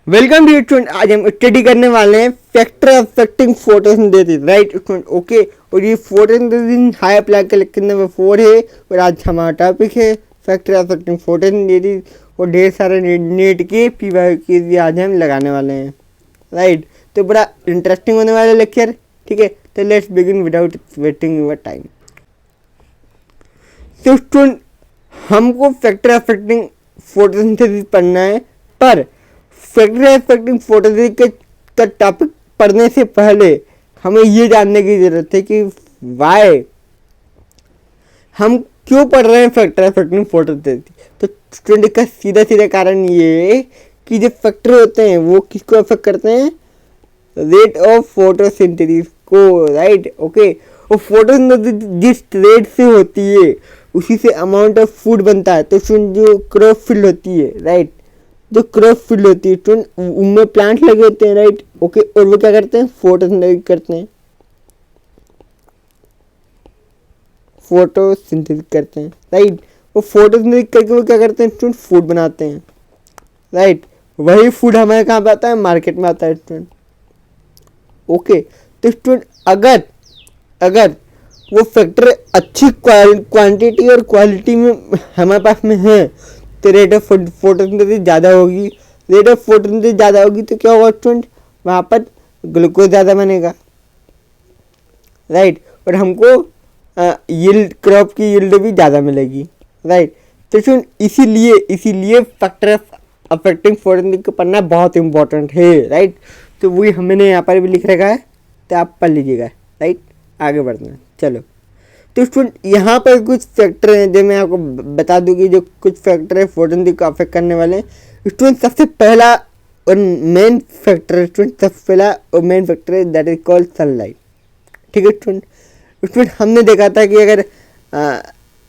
Welcome to student. आज हम study करने वाले हैं factor affecting photosynthesis, right student? Okay, और ये फोटोसिंथेसिस हाई अप्लाई का लेक्चर नंबर 4 है और आज हमारा टॉपिक है फैक्टर अफेक्टिंग फोटोसिंथेसिस और ढेर सारे नेट के पीवाई भी आज हम लगाने वाले हैं, राइट? तो बड़ा इंटरेस्टिंग होने वाला लेक्चर, ठीक है? तो let's begin without wasting your time. तो स्टूडेंट, हमको फैक्टर अफेक्टिंग फोटोसिंथेसिस पढ़ना है, पर फैक्टर अफेक्टिंग फोटोसिंथेसिस का टॉपिक पढ़ने से पहले हमें ये जानने की ज़रूरत है कि वाई हम क्यों पढ़ रहे हैं फैक्टर अफेक्टिंग फोटोसिंथेसिस। तो स्टूडेंट, इसका सीधा सीधा कारण ये है कि जो फैक्टर होते हैं वो किसको अफेक्ट करते हैं? रेट ऑफ फोटोसिंथेसिस को, राइट? ओके, और फोटोसिंथेसिस जिस रेट से होती है उसी से अमाउंट ऑफ फूड बनता है। तो जो क्लोरोफिल होती है, राइट, जो क्लोरोफिल होती है तो उनमें प्लांट लगे होते हैं, राइट? ओके, और वो क्या करते हैं? फोटोसिंथेसिस करते हैं, फोटोसिंथेसिस करते हैं, राइट? वो फोटोसिंथेसिस करके वो क्या करते हैं स्टूडेंट? फूड बनाते हैं, राइट? वही फूड हमारे कहाँ पे आता है? मार्केट में आता है स्टूडेंट। ओके, तो स्टूडेंट अगर अगर वो फैक्टर अच्छी क्वांटिटी और क्वालिटी में हमारे पास में है तो रेट ऑफ फोटोसिंथेसिस ज़्यादा होगी। रेट ऑफ फोटोसिंथेसिस ज़्यादा होगी तो क्या होगा स्टूडेंट? वहाँ पर ग्लूकोज ज़्यादा बनेगा, राइट? और हमको यील्ड, क्रॉप की यील्ड भी ज़्यादा मिलेगी, राइट? तो स्टूडेंट इसीलिए फैक्टर अफेक्टिंग फोटोसिंथेसिस को पढ़ना बहुत इंपॉर्टेंट है, राइट? तो वही हमने यहाँ पर भी लिख रखा है, तो आप पढ़ लीजिएगा, राइट? आगे बढ़ना, चलो। तो स्टूडेंट, यहाँ पर कुछ फैक्टर हैं जो मैं आपको बता दूँ कि जो कुछ फैक्टर है फोटोसिंथेसिस को अफेक्ट करने वाले हैं। स्टूडेंट, सबसे पहला और मेन फैक्टर है स्टूडेंट, सबसे पहला और मेन फैक्टर है दैट इज कॉल्ड सनलाइट, ठीक है स्टूडेंट? स्टूडेंट, हमने देखा था कि अगर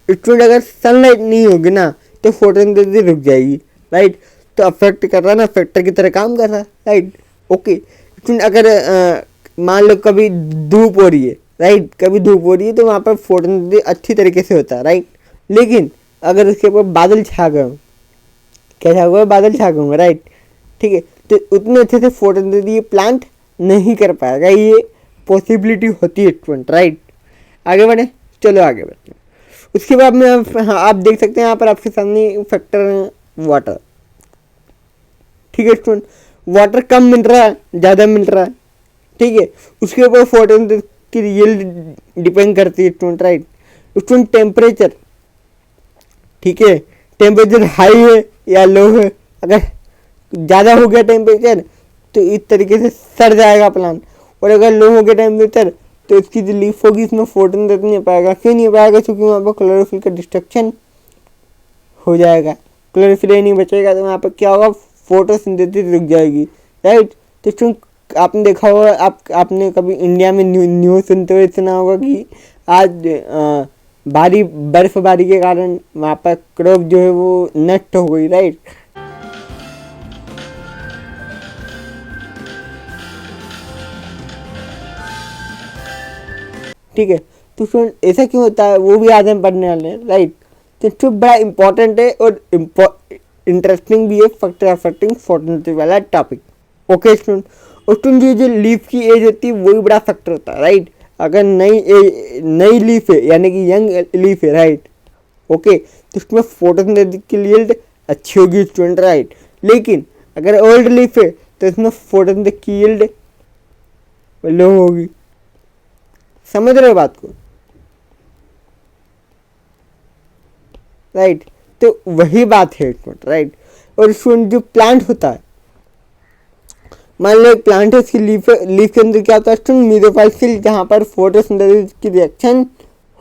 स्टूडेंट अगर सनलाइट नहीं होगी ना तो फोटोसिंथेसिस रुक जाएगी, राइट? तो अफेक्ट कर रहा ना, फैक्टर की तरह काम कर रहा, राइट? ओके स्टूडेंट, अगर मान लो कभी धूप हो रही है, राइट, कभी धूप हो रही है तो वहाँ पर फोटोसिंथेसिस अच्छी तरीके से होता है, राइट? लेकिन अगर उसके ऊपर बादल छा गए, क्या छा हुआ? बादल छा गए, राइट? ठीक है, तो उतने अच्छे से फोटोसिंथेसिस ये प्लांट नहीं कर पाएगा, ये पॉसिबिलिटी होती है स्टूडेंट, राइट? आगे बढ़े, चलो आगे बढ़ते हैं। उसके बाद में आप देख सकते हैं यहाँ पर आपके सामने फैक्टर वाटर, ठीक है स्टूडेंट? वाटर कम मिल रहा है, ज़्यादा मिल रहा है, ठीक है? उसके ऊपर फोटोसिंथेसिस की यील्ड डिपेंड करती है स्टूडेंट, राइट? स्टूडेंट, टेम्परेचर, ठीक है, टेम्परेचर हाई है या लो है, अगर ज़्यादा हो गया टेम्परेचर तो इस तरीके से सड़ जाएगा प्लांट, और अगर लो हो गया टेम्परेचर तो इसकी जो लीफ होगी इसमें फोटोसिंथेसिस नहीं हो पाएगा। क्यों नहीं हो पाएगा? क्योंकि वहाँ पर क्लोरोफिल का डिस्ट्रक्शन हो जाएगा, क्लोरोफिल नहीं बचेगा तो वहाँ पर क्या होगा? फोटोसिंथेसिस रुक जाएगी, राइट? तो स्टूडेंट, आपने देखा होगा, आपने कभी इंडिया में न्यूज़ सुनते हुए सुना होगा कि आज भारी बर्फबारी के कारण वहाँ पर क्रॉप जो है वो नष्ट हो गई, राइट? ठीक है, तो स्टूडेंट ऐसा क्यों होता है वो भी आज हम पढ़ने वाले हैं, राइट? तो स्टूडेंट, बड़ा इंपॉर्टेंट है और इंटरेस्टिंग भी है फैक्टर अफेक्टिंग फोटोसिंथेसिस वाला टॉपिक। ओके स्टूडेंट, और स्टूडेंट ये जो लीफ की एज होती है वो भी बड़ा फैक्टर होता है, राइट? अगर नई लीफ है यानी कि यंग लीफ है, राइट? ओके, तो उसमें फोटोसिंथेसिस की यील्ड अच्छी होगी स्टूडेंट, राइट? लेकिन अगर ओल्ड लीफ है तो इसमें फोटोसिंथेसिस की यील्ड लो होगी। समझ रहे हो बात को, राइट? तो वही बात है स्टूडेंट, राइट? और स्टूडेंट, जो प्लांट होता है, मान लो एक प्लांट है, उसकी लीफ के अंदर क्या होता है स्टूडेंट? मेसोफाइल सेल, जहाँ पर फोटोसिंथेसिस की रिएक्शन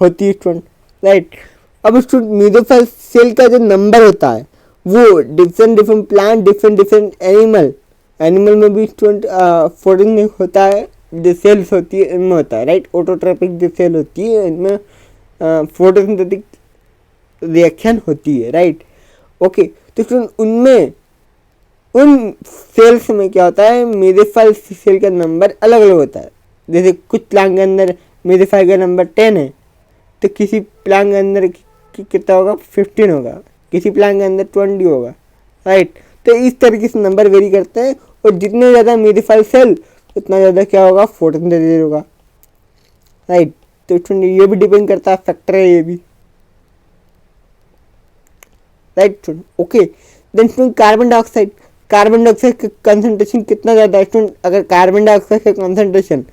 होती है स्टूडेंट, राइट? अब स्टूडेंट, मेसोफाइल सेल का जो नंबर होता है वो डिफरेंट प्लांट, डिफरेंट एनिमल में भी स्टूडेंट फोटोसिंथेसिस होता है, जो सेल्स होती है इनमें होता है, राइट? ऑटोट्रोपिक जो सेल होती है इनमें फोटोसिंथेटिक रिएक्शन होती है, राइट? ओके, तो स्टूडेंट, उनमें उन सेल्स में क्या होता है? मेसोफाइल सेल का नंबर अलग अलग होता है। जैसे कुछ प्लांट के अंदर मेसोफाइल का नंबर 10 है तो किसी प्लांट के अंदर कितना होगा? 15 होगा, किसी प्लांट के अंदर 20 होगा, राइट? तो इस तरीके से नंबर वेरी करते हैं, और जितने ज़्यादा मीडिफाइड सेल उतना ज़्यादा क्या होगा, फोटोसिंथेसिस होगा, राइट। तो स्टूडेंट ये भी डिपेंड करता है, फैक्टर है ये भी, right student. Okay, then student carbon dioxide का कंसंट्रेशन कितना ज़्यादा है स्टूडेंट? अगर कार्बन डाइऑक्साइड का कंसंट्रेशन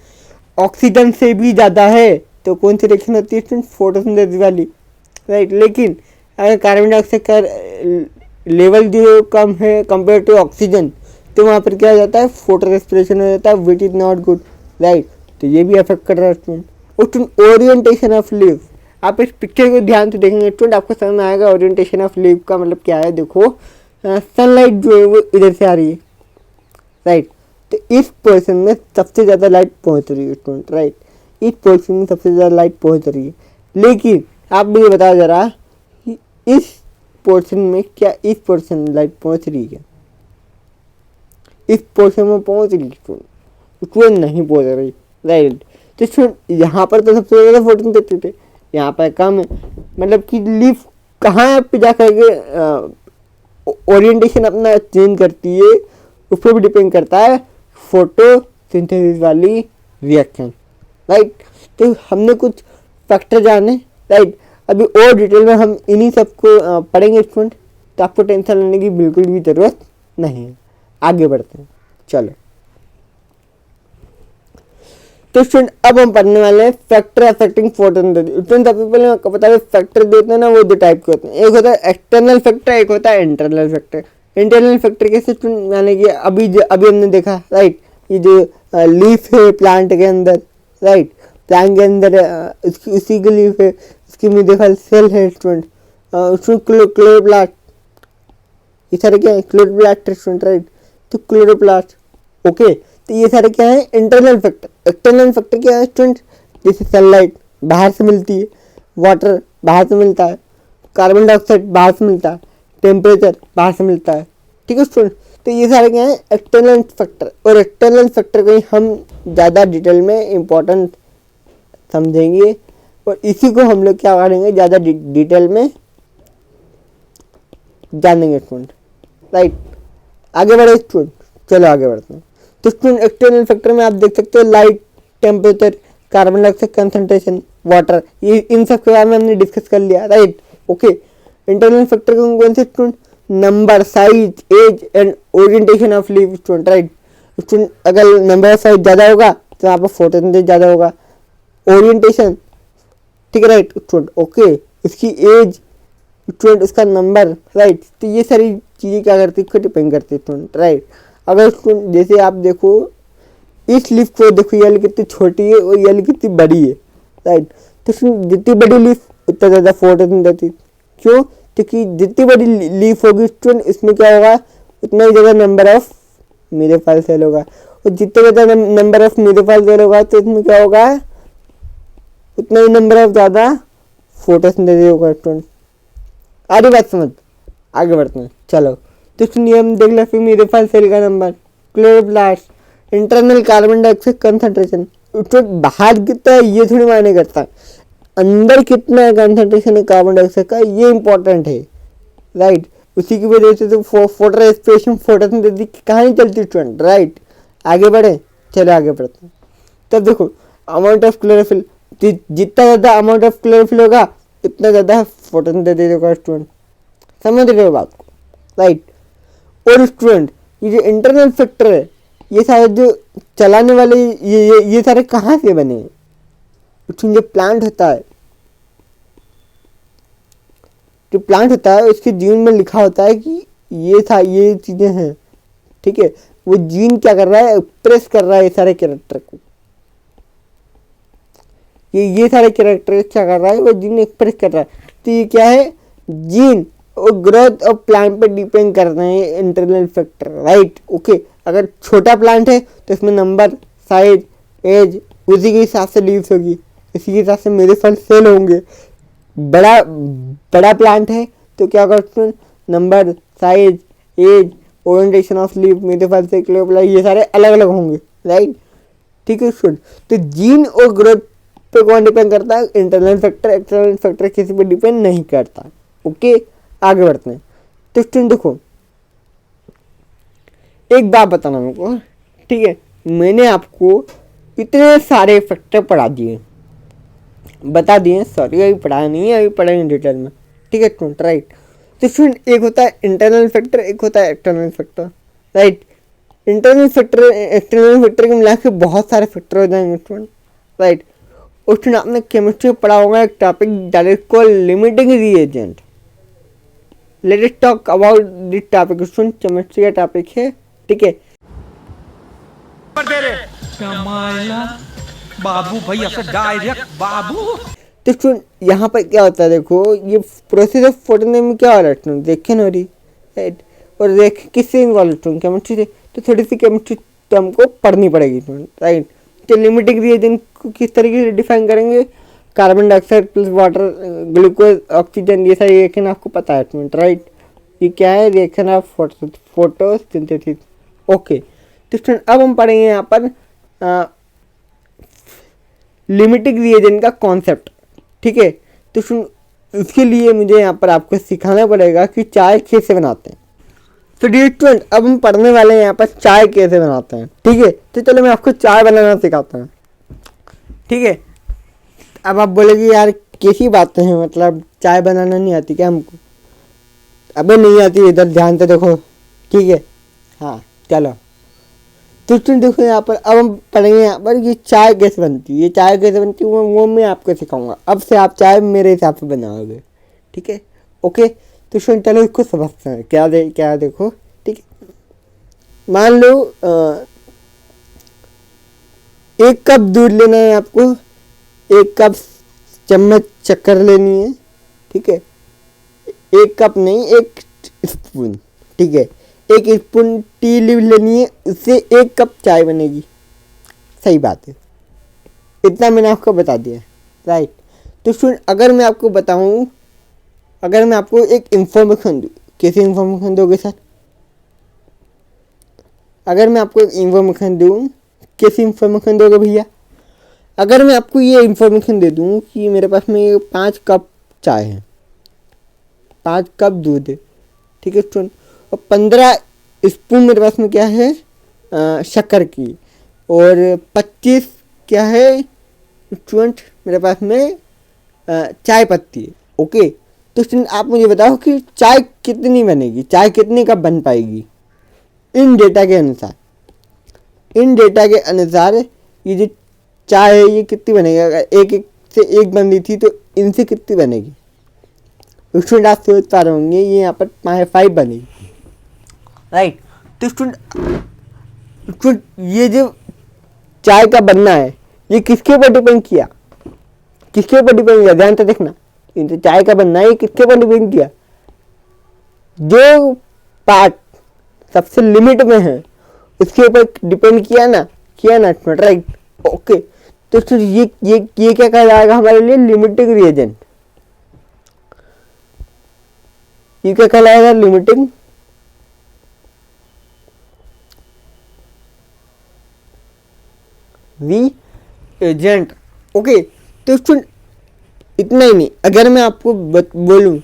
ऑक्सीजन से भी ज़्यादा है तो कौन सी रिएक्शन होती है स्टूडेंट? फोटोसिंथेसिस वाली, राइट। लेकिन अगर कार्बन डाइऑक्साइड का लेवल जो कम है कंपेयर टू ऑक्सीजन, तो वहाँ पर क्या हो जाता है, फोटो रेस्पिरेशन हो जाता है, which is not good, right. तो ये भी अफेक्ट कर रहा है स्टूडेंट। और स्टूडेंट ओरिएंटेशन ऑफ लीव, आप इस पिक्चर को ध्यान से देखेंगे स्टूडेंट, आपको समझ में आएगा ओरिएंटेशन ऑफ लीव का मतलब क्या है। देखो सनलाइट जो है वो इधर से आ रही है, राइट। तो इस पोर्शन में सबसे ज़्यादा लाइट पहुंच रही है स्टूडेंट, राइट। इस पोर्शन में सबसे ज़्यादा लाइट पहुंच रही है, लेकिन आप मुझे बताओ जरा कि इस पोर्शन में क्या इस पोर्शन में लाइट पहुंच रही है? इस पोर्शन में पहुंच रही स्टूडेंट? नहीं पहुंच रही, राइट। तो स्टूडेंट यहाँ पर तो सबसे ज़्यादा फोटोन देते थे, यहाँ पर कम है, मतलब कि लीफ कहाँ पे जा करके ओरिएंटेशन अपना चेंज करती है, उस पर भी डिपेंड करता है फोटोसिंथेसिस वाली रिएक्शन, राइट। तो हमने कुछ फैक्टर जाने, राइट। अभी और डिटेल में हम इन्हीं सबको पढ़ेंगे स्टूडेंट, तो आपको टेंशन लेने की बिल्कुल भी ज़रूरत नहीं है। आगे बढ़ते हैं, चलो। तो स्टूडेंट अब हम पढ़ने वाले हैं फैक्टर अफेक्टिंग फोटोसिंथेसिस। स्टूडेंट सबसे पहले आपको बता दें, फैक्टर देते हैं ना वो दो टाइप के होते हैं, एक होता है एक्सटर्नल फैक्टर, एक होता है इंटरनल फैक्टर। इंटरनल फैक्टर कैसे स्टूडेंट? यानी कि अभी हमने देखा, राइट, ये जो लीफ है प्लांट के अंदर, राइट, प्लांट के अंदर उसी की लीफ है, उसकी मीडिफाइड सेल है स्टूडेंट, उसमें क्लोरोप्लास्ट, ये सारे क्या है, क्लोरोप्लास्ट स्टूडेंट, राइट। तो क्लोरोप्लास्ट, ओके। तो ये सारे क्या है, इंटरनल फैक्टर। एक्सटर्नल फैक्टर क्या है स्टूडेंट? जैसे सनलाइट बाहर से मिलती है, वाटर बाहर से मिलता है, कार्बन डाइऑक्साइड बाहर से मिलता है, टेम्परेचर बाहर से मिलता है, ठीक है स्टूडेंट। तो ये सारे क्या है, एक्सटर्नल फैक्टर। और एक्सटर्नल फैक्टर को ही हम ज़्यादा डिटेल में इम्पोर्टेंट समझेंगे, और इसी को हम लोग क्या करेंगे, ज़्यादा डिटेल में जानेंगे स्टूडेंट, राइट। आगे बढ़े स्टूडेंट, चलो आगे बढ़ते हैं। तो स्टूडेंट एक्सटर्नल फैक्टर में आप देख सकते हो light, temperature, carbon dioxide concentration, water, ये इन सब के बारे में हमने डिस्कस कर लिया, राइट, ओके। इंटरनल फैक्टर कौन से student? Number, size, age and orientation of leaf student, right. Student अगर नंबर ऑफ साइज ज़्यादा होगा तो यहाँ पर फोटोसिंथेसिस ज़्यादा होगा, ओरिएंटेशन, ठीक है, राइट स्टूडेंट, ओके। उसकी एज स्टूडेंट, उसका नंबर, राइट। तो ये सारी चीज़ें क्या करती है, डिपेंड करती है स्टूडेंट, राइट। अगर स्टूडेंट जैसे आप देखो इस लीफ को देखो, ये वाली कितनी छोटी है और ये वाली कितनी बड़ी है, राइट। तो जितनी बड़ी लीफ उतना ज़्यादा फोटोसिंथेसिस, क्यों? क्योंकि जितनी बड़ी लीफ होगी स्टूडेंट, इसमें क्या होगा, उतना ही ज़्यादा नंबर ऑफ मीडिफाइड सेल होगा, और जितने ज़्यादा नंबर ऑफ मीडिफाइड सेल होगा तो इसमें क्या होगा, उतना ही नंबर ऑफ ज़्यादा फोटोसिंथेसिस होगा स्टूडेंट। आगे बात समझ, आगे बढ़ते हैं, चलो। तो सुनिए हम देख लेते हैं मीडिफाइड सेल का number, chloroplast, internal carbon dioxide concentration. तो बाहर कितना है ये थोड़ी मायने करता है, अंदर कितना है कंसंट्रेशन है कार्बन डाइऑक्साइड का, ये इंपॉर्टेंट है, राइट। उसी की वजह से तो फोटो रेस्पिरेशन, फोटोसिंथेसिस कहाँ चलती स्टूडेंट, राइट। आगे बढ़े, चलो आगे बढ़ते हैं। तब देखो अमाउंट ऑफ क्लोरोफिल, जितना ज़्यादा अमाउंट ऑफ क्लोरोफिल होगा उतना ज़्यादा फोटोसिंथेसिस होगा स्टूडेंट, समझ रहे हो बात को, राइट। और स्टूडेंट ये जो इंटरनल फैक्टर है, ये सारे जो चलाने वाले ये सारे कहाँ से बने हैं? उसमें जो प्लांट होता है, जो प्लांट होता है उसके जीन में लिखा होता है कि ये चीज़ें हैं, ठीक है। वो जीन क्या कर रहा है, प्रेस कर रहा है ये सारे कैरेक्टर को, ये सारे कैरेक्टर क्या कर रहा है, वो जीन एक्सप्रेस कर रहा है। तो ये क्या है, जीन और ग्रोथ ऑफ प्लांट पे डिपेंड कर रहे हैं इंटरनल फैक्टर, राइट, ओके। अगर छोटा प्लांट है तो इसमें नंबर, साइज, एज उसी के हिसाब से लीव्स होगी, इसी के हिसाब से मेरे फल सेल होंगे। बड़ा प्लांट है तो क्या करते हैं, number, size, age, orientation of leaf, मेरे फल से क्लोरोप्लास्ट, ये सारे अलग अलग होंगे, राइट, ठीक है स्टूडेंट। तो जीन और ग्रोथ पे कौन डिपेंड करता है, इंटरनल फैक्टर। एक्सटर्नल फैक्टर किसी पे डिपेंड नहीं करता, ओके। आगे बढ़ते हैं। तो स्टूडेंट देखो एक बात बताना मेरे को, ठीक है, मैंने आपको इतने सारे फैक्टर पढ़ा दिए, बता दिए, सॉरी अभी पढ़ाया नहीं है, अभी पढ़ेंगे डिटेल में, ठीक है स्टूडेंट, राइट। तो स्टूडेंट एक होता है इंटरनल फैक्टर, एक होता है external factor, right. Internal factor external factor को मिला के बहुत सारे फैक्टर हो जाएंगे स्टूडेंट, राइट। और स्टूडेंट आपने केमिस्ट्री में पढ़ा होगा एक topic that is called limiting reagent. Let us talk about this topic student, chemistry का टॉपिक है, ठीक है। बाबू भाई ऐसे डायरेक्ट बाबू। तो स्टूडेंट यहाँ पर क्या होता है, देखो ये प्रोसेस ऑफ फोटोने में क्या हो रहा है स्टूडेंट, देखे ना रही, राइट। और देख किससे इन्वॉल्व स्टूडेंट, केमिस्ट्री से, तो थोड़ी सी केमिस्ट्री तो हमको पढ़नी पड़ेगी स्टूडेंट, राइट। तो लिमिटिंग रिएजेंट को किस तरीके से डिफाइन करेंगे, carbon dioxide plus water, glucose, oxygen, ये सारी रिएक्शन आपको पता है स्टूडेंट, राइट। ये क्या है, रिएक्शन ऑफ फोटोसिंथेसिस, ओके। तो स्टूडेंट अब हम पढ़ेंगे यहाँ पर लिमिटिंग रिएजेंट का कॉन्सेप्ट, ठीक है। तो उसके लिए मुझे यहाँ पर आपको सिखाना पड़ेगा कि चाय कैसे बनाते हैं। तो डियर स्टूडेंट अब हम पढ़ने वाले हैं यहाँ पर चाय कैसे बनाते हैं, ठीक है। तो चलो मैं आपको चाय बनाना सिखाता हूँ, ठीक है। अब आप बोलेंगे यार कैसी बातें हैं, मतलब चाय बनाना नहीं आती क्या हमको? अबे नहीं आती, इधर ध्यान से देखो, ठीक है, हाँ चलो। तो स्टूडेंट देखो यहाँ पर अब हम पढ़ेंगे यहाँ पर ये चाय कैसे बनती है, ये चाय कैसे बनती है वो मैं आपको सिखाऊंगा। अब से आप चाय मेरे हिसाब से बनाओगे, ठीक है, ओके। तो स्टूडेंट चलो इसको समझते हैं, क्या देखो, ठीक है। मान लो 1 कप दूध लेना है आपको, 1 कप चम्मच शक्कर लेनी है, ठीक है। 1 कप नहीं, 1 स्पून, ठीक है। 1 स्पून टी लीव लेनी है, उससे 1 कप चाय बनेगी, सही बात है। इतना मैंने आपको बता दिया, राइट। तो स्टूडेंट अगर मैं आपको बताऊं, अगर मैं आपको एक इंफॉर्मेशन दूँ, कैसी इंफॉर्मेशन दोगे सर? अगर मैं आपको एक इंफॉर्मेशन दूँ, कैसी इंफॉर्मेशन दोगे भैया? अगर मैं आपको ये इंफॉर्मेशन दे दूँ कि मेरे पास में 5 कप चाय है, 5 कप दूध है, ठीक है स्टूडेंट, और 15 स्पून मेरे पास में क्या है, शक्कर की, और 25 क्या है स्टूडेंट मेरे पास में चाय पत्ती है, ओके। तो स्टूडेंट आप मुझे बताओ कि चाय कितनी बनेगी, चाय कितनी कप बन पाएगी इन डेटा के अनुसार? इन डेटा के अनुसार ये जो चाय है ये कितनी बनेगी? अगर एक से एक बन रही थी तो इनसे कितनी बनेगी? स्टूडेंट आप सोच पा रहे होंगे ये यहाँ पर 5 बनेगी, राइट। तो स्टूडेंट ये जो चाय का बनना है ये किसके ऊपर डिपेंड किया, किसके ऊपर डिपेंड किया? ध्यान से देखना, इनसे चाय का बनना है ये किसके ऊपर डिपेंड किया? जो पार्ट सबसे लिमिट में है उसके ऊपर डिपेंड किया ना स्टूडेंट, राइट, ओके। तो स्टूडेंट ये क्या कहलाएगा हमारे लिए? Limiting reagent. ये क्या कहलाएगा? Limiting reagent, okay. तो स्टूडेंट इतना ही नहीं, अगर मैं आपको बोलूं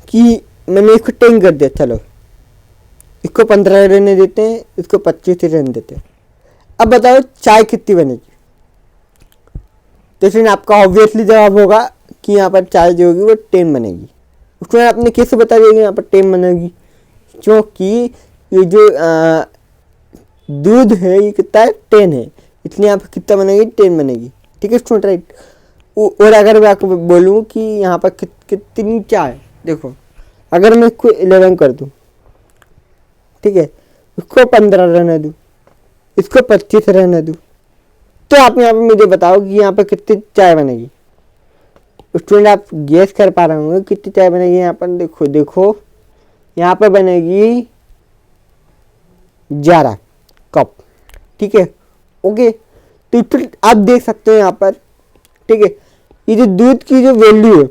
कि मैंने इसको 10 कर दिया, चलो इसको 15 रहने देते हैं, इसको 25 रहने देते हैं, अब बताओ चाय कितनी बनेगी? तो स्टूडेंट आपका ऑब्वियसली जवाब होगा कि यहाँ पर चाय जो होगी वो 10 बनेगी। उसको आपने कैसे बता दिया यहाँ पर 10 बनेगी? क्योंकि ये जो दूध है ये कितना है? 10 है, इसलिए यहाँ पर कितना बनेगी? 10 बनेगी, ठीक है स्टूडेंट, राइट। और अगर मैं आपको बोलूँ कि यहाँ पर कितनी चाय, देखो अगर मैं इसको 11 कर दूँ, ठीक है, उसको 15 रहने दूँ, इसको 25 रहने दूँ, तो आप यहाँ पे मुझे बताओ कि यहाँ पर कितनी चाय बनेगी? स्टूडेंट आप गेस कर पा रहे होंगे कितनी चाय बनेगी यहाँ पर? देखो यहाँ पर बनेगी 11 कप, ठीक है, ओके। तो आप देख सकते हो यहाँ पर, ठीक है, ये जो दूध की जो वैल्यू है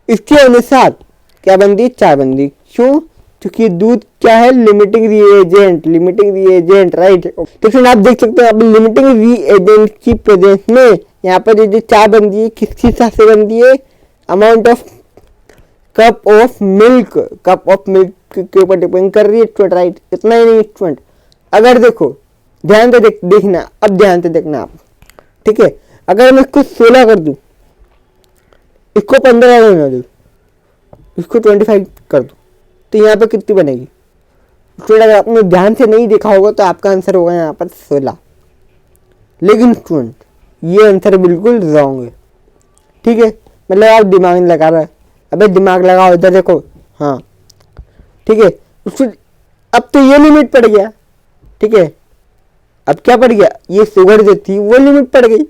इसके अनुसार क्या बनती है? चाय बनती है। क्यों? क्योंकि दूध क्या है? Limiting reagent, right. तो फिर आप देख सकते हो यहाँ पर लिमिटिंग रिएजेंट की प्रेजेंस में यहाँ पर जो चाय बनती है किसके हिसाब से बनती है? Amount of cup of milk के ऊपर डिपेंड कर रही है स्टूडेंट, राइट। इतना ही नहीं स्टूडेंट, अगर देखो ध्यान से देखना, अब ध्यान से देखना आप, ठीक है। अगर मैं इसको 16 कर दूं, इसको 15 बना दूं, इसको 25 कर दूं, तो यहाँ पे कितनी बनेगी? स्टूडेंट अगर आपने ध्यान से नहीं देखा होगा तो आपका आंसर होगा यहाँ पर 16। लेकिन स्टूडेंट ये आंसर बिल्कुल रॉन्ग है, ठीक है। मतलब आप दिमाग नहीं लगा रहे, अबे दिमाग लगाओ, इधर देखो, हाँ ठीक है। उसको अब तो ये लिमिट पड़ गया, ठीक है। अब क्या पड़ गया? ये शुगर जो थी वो लिमिट पड़ गई,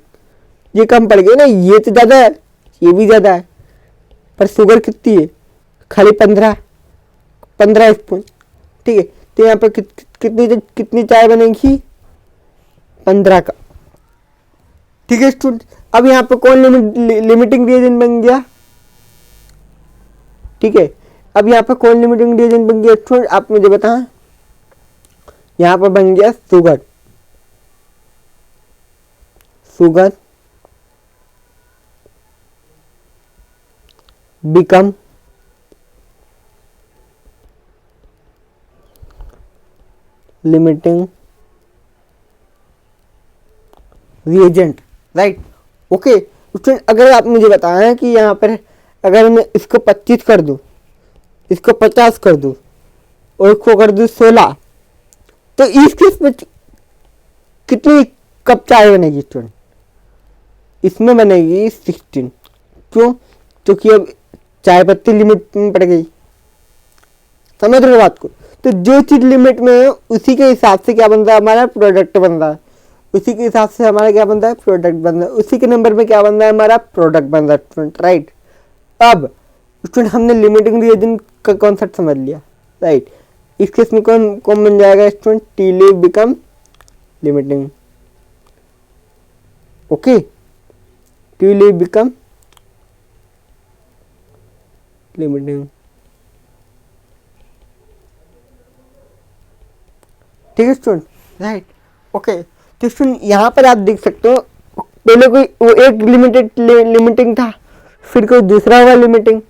ये कम पड़ गई ना, ये तो ज़्यादा है, ये भी ज़्यादा है, पर शुगर कितनी है? खाली 15 स्पून, ठीक है। तो यहाँ पर कितनी चाय बनेगी? 15 का, ठीक है स्टूडेंट। अब यहाँ पे कौन लिमिटिंग रिएजेंट बन गया? ठीक है, अब यहाँ पे कौन लिमिटिंग रिएजेंट बन गया स्टूडेंट? आप मुझे बताएं। यहाँ पर बन गया sugar, sugar become limiting reagent, right, okay student. अगर आप मुझे बताएं कि यहाँ पर अगर मैं इसको 25 कर दूं, इसको 50 कर दूं और इसको कर दूं 16, तो इस केस में कितनी कप चाय बनेगी स्टूडेंट? इसमें बनेगी 16। क्यों? क्योंकि अब चाय पत्ती लिमिट में पड़ गई, समझ रहे हो बात को? तो जो चीज लिमिट में है उसी के हिसाब से क्या बन रहा है? हमारा प्रोडक्ट बन रहा है, उसी के हिसाब से हमारा क्या बन रहा है? प्रोडक्ट बन रहा है, उसी के नंबर में क्या बन रहा है? हमारा प्रोडक्ट बन रहा है स्टूडेंट, राइट। अब स्टूडेंट हमने लिमिटिंग रिएजेंट का कॉन्सेप्ट समझ लिया, राइट। इस केस में कौन कौन बन जाएगा student? T leave become limiting, okay, T leave become limiting, ठीक है स्टूडेंट, राइट, ओके। तो स्टूडेंट यहाँ पर आप देख सकते हो, पहले कोई वो एक लिमिटिंग था, फिर कोई दूसरा हुआ लिमिटिंग,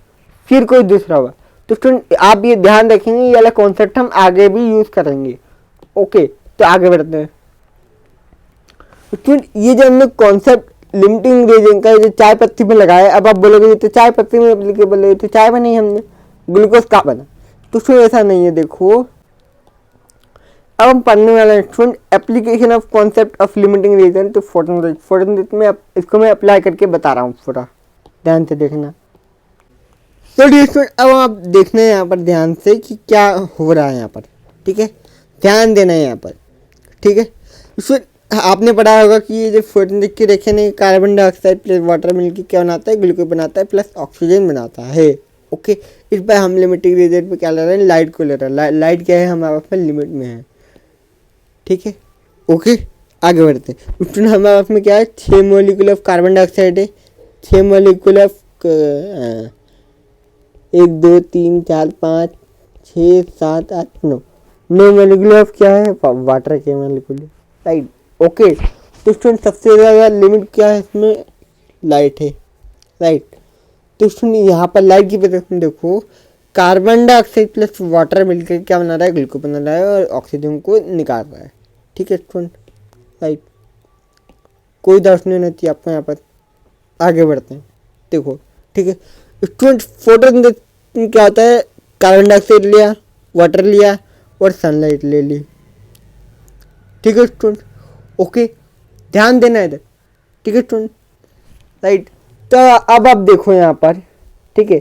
फिर कोई दूसरा हुआ। तो स्टूडेंट आप ये ध्यान रखेंगे, ये वाला कॉन्सेप्ट हम आगे भी यूज करेंगे, ओके। तो आगे बढ़ते हैं स्टूडेंट। ये जो हमने कॉन्सेप्ट लिमिटिंग रिएजेंट का जो चाय पत्ती में लगाया, अब आप बोलोगे ये तो चाय पत्ती में एप्लीकेबल है, तो चाय बनाई हमने, ग्लूकोज का बना। तो स्टूडेंट ऐसा नहीं है, देखो अब हम पढ़ने वाले हैं student application of concept of limiting reagent to photosynthesis में। इसको मैं अप्लाई करके बता रहा हूँ, पूरा ध्यान से देखना। तो स्टूडेंट अब आप देखना है यहाँ पर ध्यान से कि क्या हो रहा है यहाँ पर, ठीक है, ध्यान देना है यहाँ पर, ठीक है। स्टूडेंट आपने पढ़ा होगा कि ये जो फोटोसिंथेसिस की रिएक्शन है, कार्बन डाइऑक्साइड प्लस वाटर मिलकर क्या बनाता है? ग्लूकोज बनाता है प्लस ऑक्सीजन बनाता है, ओके। इस पर हम लिमिटिंग रिएजेंट पे क्या ले रहे हैं? लाइट को ले रहे हैं। लाइट क्या है? हमारे पास लिमिट में है, ठीक है, ओके। आगे बढ़ते हैं स्टूडेंट। हमारे पास में क्या है? 6 मॉलिक्यूल ऑफ कार्बन डाइऑक्साइड है, 6 मॉलिक्यूल ऑफ 1 2 3 4 5 6 7 8 9 मॉलिक्यूल ऑफ क्या है? वाटर के मॉलिक्यूल, राइट, ओके। तो स्टूडेंट सबसे ज़्यादा लिमिट क्या है इसमें? लाइट है, राइट। तो स्टूडेंट यहाँ पर लाइट की वजह से देखो कार्बन डाइऑक्साइड प्लस वाटर मिलकर क्या बना रहा है? ग्लूकोज बना रहा है और ऑक्सीजन को निकाल रहा है, ठीक है स्टूडेंट, राइट। कोई डाउट नहीं होती आपको यहाँ पर। आगे बढ़ते हैं, देखो, ठीक है स्टूडेंट। फोटोसिंथेसिस क्या होता है? कार्बन डाइऑक्साइड लिया, वाटर लिया और सनलाइट ले ली, ठीक है स्टूडेंट, ओके। ध्यान देना है इधर, ठीक है स्टूडेंट, राइट। तो अब आप देखो यहाँ पर, ठीक है,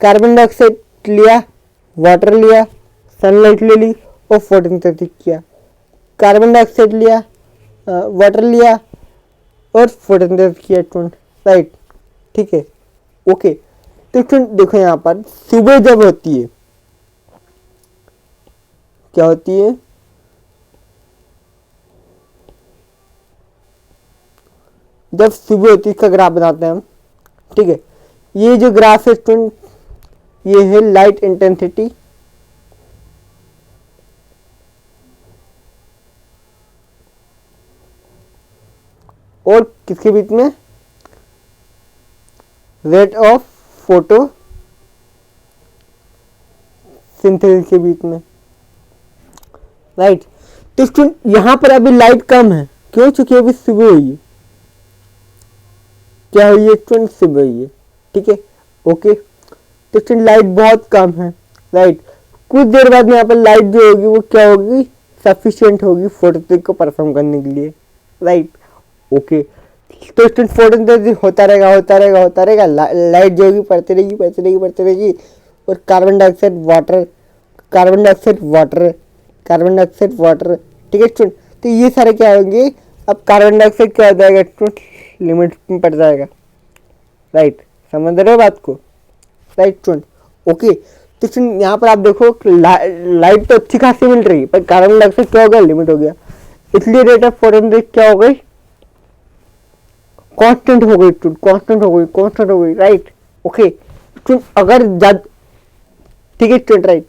कार्बन डाइऑक्साइड लिया, वाटर लिया, सनलाइट ले ली और फोटोसिंथेसिस किया। कार्बन डाइऑक्साइड लिया, वाटर लिया और फोटोसिंथेसिस किया स्टूडेंट, राइट, ठीक है, ओके। तो स्टूडेंट देखो यहाँ पर सुबह जब होती है, क्या होती है? जब सुबह होती है इसका ग्राफ बनाते हैं हम, ठीक है। ये जो ग्राफ है स्टूडेंट, ये है लाइट इंटेंसिटी, और किसके बीच में? रेट ऑफ फोटो सिंथेसिस के बीच में, राइट। तो स्टूडेंट यहाँ पर अभी लाइट कम है, क्यों? चूंकि अभी सुबह हुई है। क्या हुई है स्टूडेंट? सुबह हुई है। ठीक है, ओके। तो स्टूडेंट लाइट बहुत कम है, राइट। कुछ देर बाद में यहाँ पर लाइट जो होगी वो क्या होगी? सफिशिएंट होगी फोटोसिंथेसिस को परफॉर्म करने के लिए, राइट, ओके। तो स्टूडेंट फोटोसिंथेसिस होता रहेगा, होता रहेगा, होता रहेगा, लाइट जो होगी पड़ती रहेगी, पड़ती रहेगी, पड़ती रहेगी, और carbon dioxide water, carbon dioxide water, carbon dioxide water. ठीक है स्टूडेंट, तो ये सारे क्या होंगे? अब कार्बन डाइऑक्साइड क्या हो जाएगा स्टूडेंट? लिमिट में पड़ जाएगा, राइट। समझ रहे हो बात को, राइट स्टूडेंट, ओके। तो स्टूडेंट यहाँ पर आप देखो लाइट तो अच्छी खासी मिल रही है, पर कार्बन डाइऑक्साइड क्या हो गया? लिमिट हो गया। इसलिए रेट ऑफ फोटोसिंथेसिस क्या हो गई? कांस्टेंट हो गई स्टूडेंट, कांस्टेंट हो गई, कांस्टेंट हो गई, राइट, ओके स्टूडेंट। अगर ज्यादा, ठीक है स्टूडेंट, राइट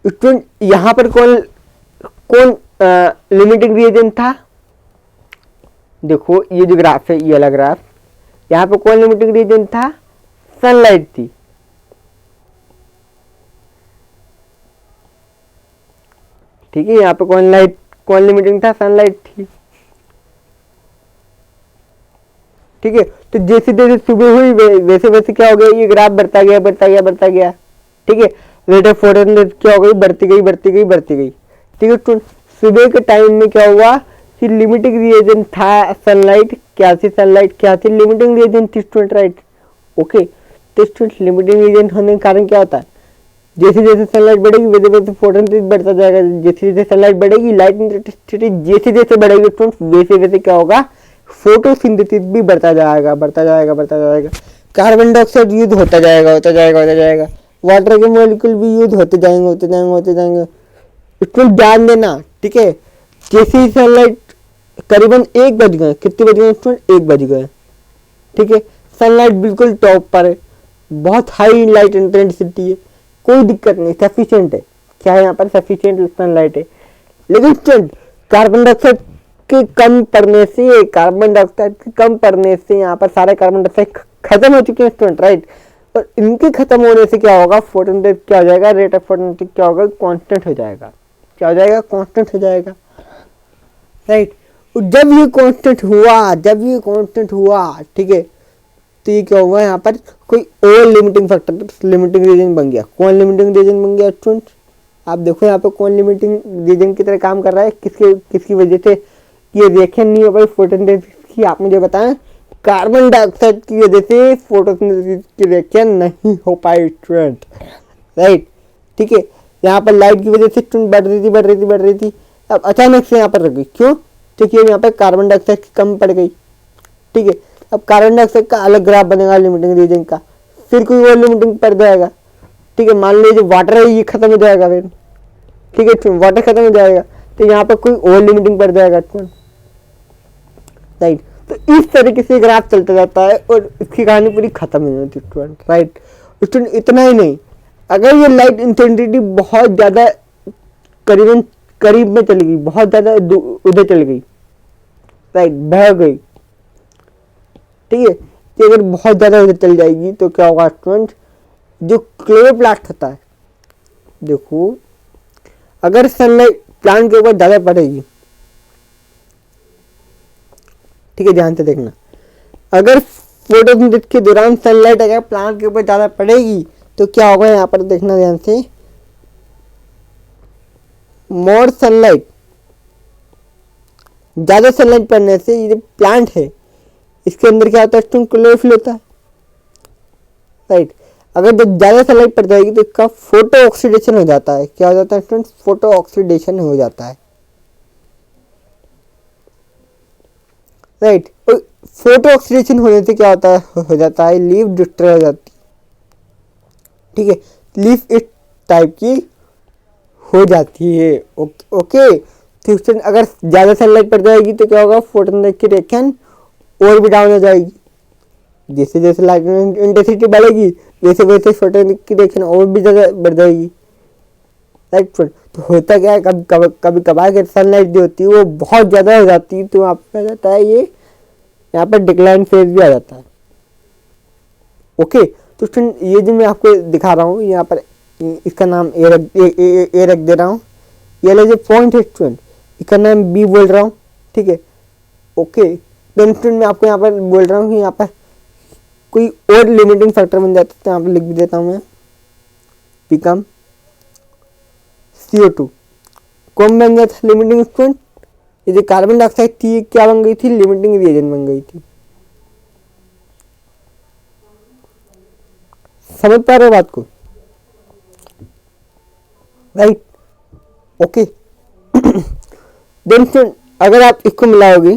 स्टूडेंट। यहाँ पर कौन कौन लिमिटिंग रिएजेंट था? देखो ये जो ग्राफ है, ये वाला ग्राफ, यहाँ पे कौन लिमिटिंग रिएजेंट था? सनलाइट थी। ठीक है, यहाँ पे कौन लिमिटिंग था? सनलाइट थी। ठीक है, तो जैसे जैसे सुबह हुई वैसे वैसे क्या हो गया? ये ग्राफ बढ़ता गया, बढ़ता गया, बढ़ता गया। ठीक है, रेट ऑफ फोटोसिंथेसिस क्या हो गई? बढ़ती गई, बढ़ती गई, बढ़ती गई। ठीक है स्टूडेंट, सुबह के टाइम में क्या हुआ कि लिमिटिंग रिएजेंट था सनलाइट। क्या थी? सनलाइट क्या थी? लिमिटिंग रिएजेंट थी स्टूडेंट, राइट, ओके। तो स्टूडेंट लिमिटिंग रिएजेंट होने के कारण क्या होता है? जैसे जैसे सनलाइट बढ़ेगी वैसे वैसे फोटोसिंथेसिस बढ़ता जाएगा। जैसे जैसे सनलाइट बढ़ेगी, लाइट इंटेंसिटी जैसे जैसे बढ़ेगी स्टूडेंट, वैसे वैसे क्या होगा? फोटोसिंथेसिस भी बढ़ता जाएगा, बढ़ता जाएगा, बढ़ता जाएगा। कार्बन डाइऑक्साइड यूज होता जाएगा, होता जाएगा, होता जाएगा। वाटर के मॉलिक्यूल भी यूज होते जाएंगे, होते जाएंगे, होते जाएंगे। इसमें ध्यान देना, ठीक है। जैसे ही सनलाइट करीबन 1 बज गए, कितने बज गए स्टूडेंट? 1 बज गए। ठीक है, सनलाइट बिल्कुल टॉप पर है, बहुत हाई लाइट इंटेंसिटी है, कोई दिक्कत नहीं, सफिशिएंट है। क्या है यहाँ पर? सफिशिएंट सनलाइट है। लेकिन स्टूडेंट कार्बन डाइऑक्साइड के कम पड़ने से, कार्बन डाइऑक्साइड के कम पड़ने से यहाँ पर सारे कार्बन डाइऑक्साइड खत्म हो चुके हैं स्टूडेंट, राइट। और इनके खत्म होने से क्या होगा? फोटोसिंथेसिस क्या हो जाएगा? रेट ऑफ फोटोसिंथेसिस क्या होगा? कांस्टेंट हो जाएगा। क्या हो जाएगा? कांस्टेंट हो जाएगा, राइट। जब ये कांस्टेंट हुआ, जब ये कांस्टेंट हुआ, ठीक है, तो ये क्या हुआ? यहाँ पर कोई और लिमिटिंग फैक्टर, लिमिटिंग रीजन बन गया। कौन लिमिटिंग रीजन बन गया स्टूडेंट? आप देखो यहाँ पे कौन लिमिटिंग रीजन की तरह काम कर रहा है, किसकी वजह से ये रिएक्शन नहीं हो पाई फोटोसिंथेसिस की? आप मुझे बताएं। कार्बन डाइऑक्साइड की वजह से फोटोसिंथेसिस की रिएक्शन नहीं हो पाई स्टूडेंट, राइट। ठीक है, यहाँ पर लाइट की वजह से स्टूडेंट बढ़ रही थी, बढ़ रही थी, बढ़ रही थी, अब अचानक से यहाँ पर रुक गई। क्यों? क्योंकि यहाँ पर कार्बन डाइऑक्साइड की कम पड़ गई। ठीक है, अब कार्बन डाइऑक्साइड का अलग ग्राफ बनेगा लिमिटिंग रीजन का, फिर कोई और लिमिटिंग पड़ जाएगा। ठीक है, मान लीजिए वाटर है, ये खत्म हो जाएगा फिर। ठीक है, वाटर खत्म हो जाएगा तो यहाँ पर कोई और लिमिटिंग पड़ जाएगा स्टूडेंट, राइट। तो इस तरीके से ग्राफ चलता जाता है और इसकी कहानी पूरी खत्म हो जाती है स्टूडेंट, राइट। स्टूडेंट इतना ही नहीं, अगर ये लाइट इंटेंसिटी बहुत ज़्यादा करीबन करीब में चली गई, बहुत ज़्यादा उधर चली गई, राइट, बह गई, ठीक है, कि अगर बहुत ज़्यादा उधर चल जाएगी तो क्या होगा स्टूडेंट? जो क्लोरोप्लास्ट होता है, देखो अगर सनलाइट प्लांट के ऊपर ज़्यादा पड़ेगी, ठीक है, ध्यान से देखना, अगर फोटोसिंथेसिस के दौरान सनलाइट अगर प्लांट के ऊपर ज़्यादा पड़ेगी तो क्या होगा? यहाँ पर देखना ध्यान से, मोर सनलाइट, ज़्यादा सनलाइट पड़ने से ये प्लांट है इसके अंदर क्या होता है? क्लोरोफिल होता है, राइट। अगर जब ज़्यादा सनलाइट पड़ जाएगी तो इसका फोटो ऑक्सीडेशन हो जाता है। क्या हो जाता है स्टूडेंट? फोटो ऑक्सीडेशन हो जाता है, राइट। और फोटो ऑक्सीडेशन होने से क्या होता है? हो जाता है लीफ डिस्ट्रॉय हो जाती है, ठीक है, लीफ इस टाइप की हो जाती है। ओके, तो स्टूडेंट अगर ज़्यादा सनलाइट पड़ जाएगी तो क्या होगा? फोटोसिंथेसिस की रिएक्शन और भी डाउन हो जाएगी। जैसे जैसे लाइट इंटेंसिटी बढ़ेगी वैसे वैसे फोटोसिंथेसिस की रिएक्शन और भी ज़्यादा बढ़ जाएगी, राइट फ्रेंड। तो होता क्या है, कभी कभार के सनलाइट जो होती है वो बहुत ज़्यादा हो जाती है तो आपका जाता है ये यहाँ पर डिक्लाइन फेज भी आ जाता है। ओके, तो स्टूडेंट ये जो मैं आपको दिखा रहा हूँ यहाँ पर, इसका नाम ए रख दे रहा हूँ। ये वाला जो पॉइंट है स्टूडेंट, इसका नाम बी बोल रहा हूँ, ठीक है। ओके, देन स्टूडेंट मैं आपको यहाँ पर बोल रहा हूँ कि यहाँ पर कोई और लिमिटिंग फैक्टर बन जाता है, तो यहाँ पर लिख भी देता हूँ मैं, बिकम CO2। कौन बन गया था लिमिटिंग स्टूडेंट? ये जो कार्बन डाइऑक्साइड थी ये क्या बन गई थी? लिमिटिंग रिएजेंट बन गई थी। समझ पा रहे हो बात को? Right, okay. देन स्टूडेंट अगर आप इसको मिलाओगे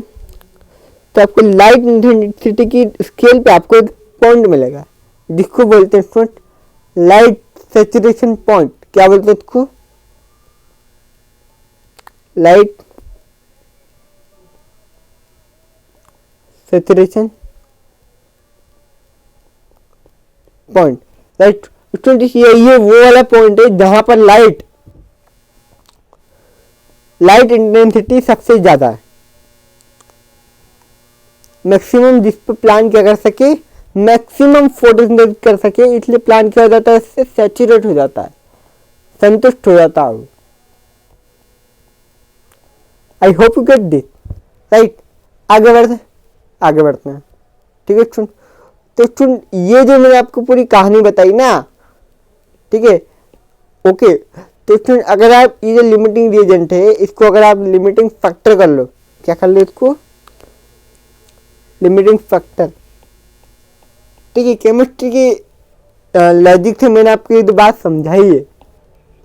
तो आपको लाइट इंटेंसिटी की स्केल पे आपको एक पॉइंट मिलेगा जिसको बोलते हैं स्टूडेंट लाइट सैचुरेशन पॉइंट। क्या बोलते हैं इसको? Light saturation point, right student. ये वो वाला पॉइंट है जहां पर लाइट इंटेंसिटी सबसे ज्यादा है, मैक्सिमम, जिस पर प्लांट क्या कर सके, मैक्सिमम फोटोसिंथेसिस कर सके, इसलिए प्लांट क्या हो जाता है? इससे सैचुरेट हो जाता है, संतुष्ट हो जाता है। आई hope you get this, right. आगे बढ़ते हैं, ठीक है स्टूडेंट। तो स्टूडेंट ये जो मैंने आपको पूरी कहानी बताई ना, ठीक है, ओके। तो स्टूडेंट अगर आप ये जो लिमिटिंग रिएजेंट है इसको अगर आप लिमिटिंग फैक्टर कर लो, क्या कर लो इसको? लिमिटिंग फैक्टर, ठीक है। केमिस्ट्री की लॉजिक से मैंने आपको ये बात समझाई है,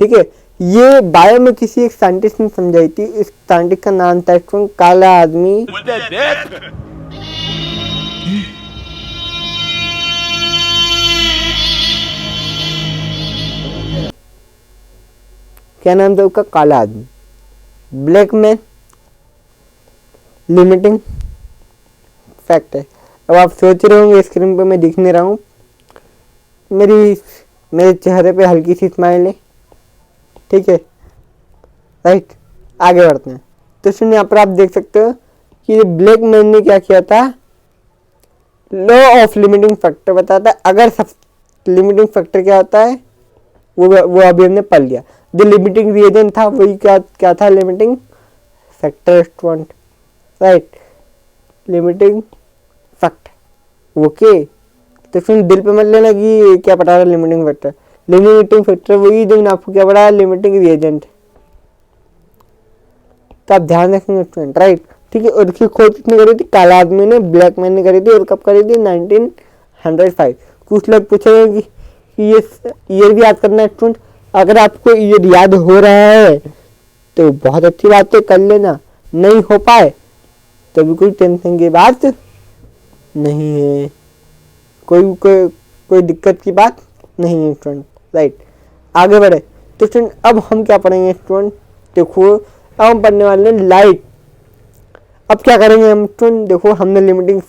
ठीक है। ये बायो में किसी एक साइंटिस्ट ने समझाई थी। इस साइंटिस्ट का नाम था काला आदमी। क्या नाम था उसका? काला आदमी, ब्लैक मैन, लिमिटिंग फैक्टर। अब आप सोच रहे होंगे स्क्रीन पे मैं दिख नहीं रहा हूँ, मेरे चेहरे पे हल्की सी स्माइल है, ठीक है, राइट। आगे बढ़ते हैं। तो सुनिए, यहाँ पर आप देख सकते हो कि ब्लैक मैन ने क्या किया था? लॉ ऑफ लिमिटिंग फैक्टर बताता है। अगर सब लिमिटिंग फैक्टर क्या होता है वो अभी हमने पढ़ लिया। जो लिमिटिंग रिएजेंट था वही क्या था? Limiting factor student, right, limiting factor. Okay, तो फिर दिल पे मत लेना कि क्या पढ़ा रहा है लिमिटिंग फैक्टर। लिमिटिंग फैक्टर वही जो मैंने आपको क्या पढ़ा? Limiting reagent. तो आप ध्यान रखेंगे स्टूडेंट, राइट, ठीक है। और इसकी खोज किसने करी थी? काला आदमी ने, ब्लैक मैन ने करी थी। और कब करी थी? 1905। कुछ लोग पूछेंगे कि ये ईयर भी याद करना है स्टूडेंट। अगर आपको ईयर याद हो रहा है तो बहुत अच्छी बात है, कर लेना। नहीं हो पाए तो भी कोई टेंशन की बात नहीं है, कोई दिक्कत की बात नहीं है स्टूडेंट, राइट। आगे बढ़े तो स्टूडेंट अब हम क्या पढ़ेंगे स्टूडेंट? देखो अब हम पढ़ने वाले हैं लाइट। अब क्या करेंगे हम स्टूडेंट? देखो हमने limiting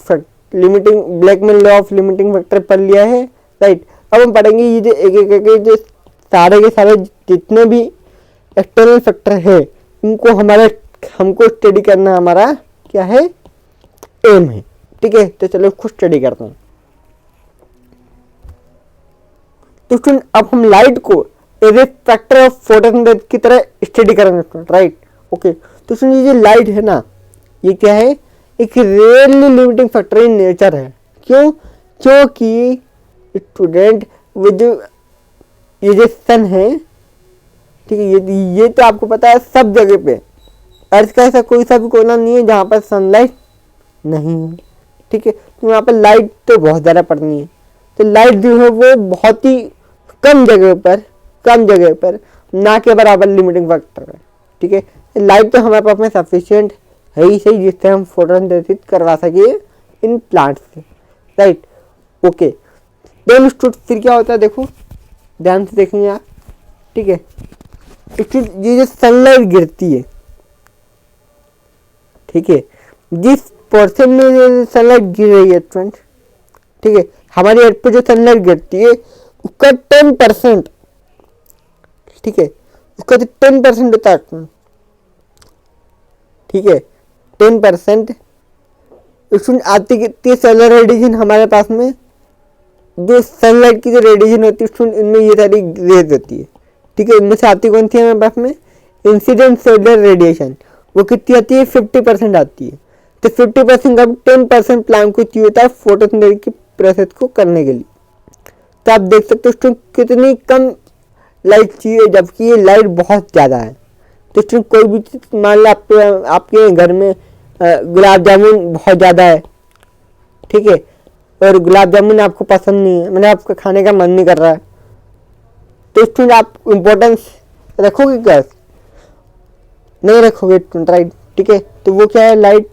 black man law of limiting factor पढ़ लिया है, राइट। अब हम पढ़ेंगे ये जो एक जो सारे के सारे जितने भी एक्सटर्नल फैक्टर है उनको हमको स्टडी करना हमारा क्या है? एम है, ठीक है। तो चलो खुद स्टडी करते हैं। तो स्टूडेंट अब हम लाइट को as a factor of photosynthesis की तरह स्टडी करेंगे स्टूडेंट, राइट, ओके। तो स्टूडेंट ये लाइट है ना, ये क्या है? एक really limiting factor in nature है। क्यों? क्योंकि स्टूडेंट ये जो सन है, ठीक है, ये तो आपको पता है सब जगह पे। अर्थ का ऐसा कोई सा भी कोना नहीं है जहाँ पर सनलाइट नहीं है, ठीक है। तो यहाँ पर लाइट तो बहुत ज़्यादा पड़नी है। तो लाइट जो है वो बहुत ही कम जगह पर ना के बराबर लिमिटिंग फैक्टर है, ठीक है। लाइट तो हमारे पास में सफिशिएंट है ही सही, जिससे हम फोटोसिंथेसिस करवा सके इन प्लांट्स से, राइट, ओके। देन स्टूडेंट फिर क्या होता है? देखो ध्यान से देखेंगे आप, ठीक है। ये जो सनलाइट गिरती है, ठीक है, जिस पोर्शन में सनलाइट गिर रही है स्टूडेंट, ठीक है, हमारी अर्थ पे जो सनलाइट गिरती है उसका 10%, ठीक है, उसका जो 10% होता है, ठीक है, 10% स्टूडेंट आती कितनी सोलर रेडिएशन हमारे पास में? जो सनलाइट की जो रेडिएशन होती है स्टूडेंट, इनमें ये सारी रेज होती है, ठीक है। इनमें से आती कौन सी है हमारे पास में? Incident solar radiation. वो कितनी आती है 50% आती है। तो 50% का 10% प्लांट को चाहिए होता है फोटोसिंथेसिस की प्रोसेस को करने के लिए। तो आप देख सकते हो स्टूडेंट कितनी कम लाइट चाहिए, जबकि ये लाइट बहुत ज़्यादा है। तो स्टूडेंट कोई भी चीज़ मान लो आपके घर में गुलाब जामुन बहुत ज़्यादा है, ठीक है, और गुलाब जामुन आपको पसंद नहीं है, मैंने आपको खाने का मन नहीं कर रहा है, तो स्टूडेंट आप इम्पोर्टेंस रखोगे क्या? नहीं रखोगे स्टूडेंट, राइट। ठीक है, तो वो क्या है, लाइट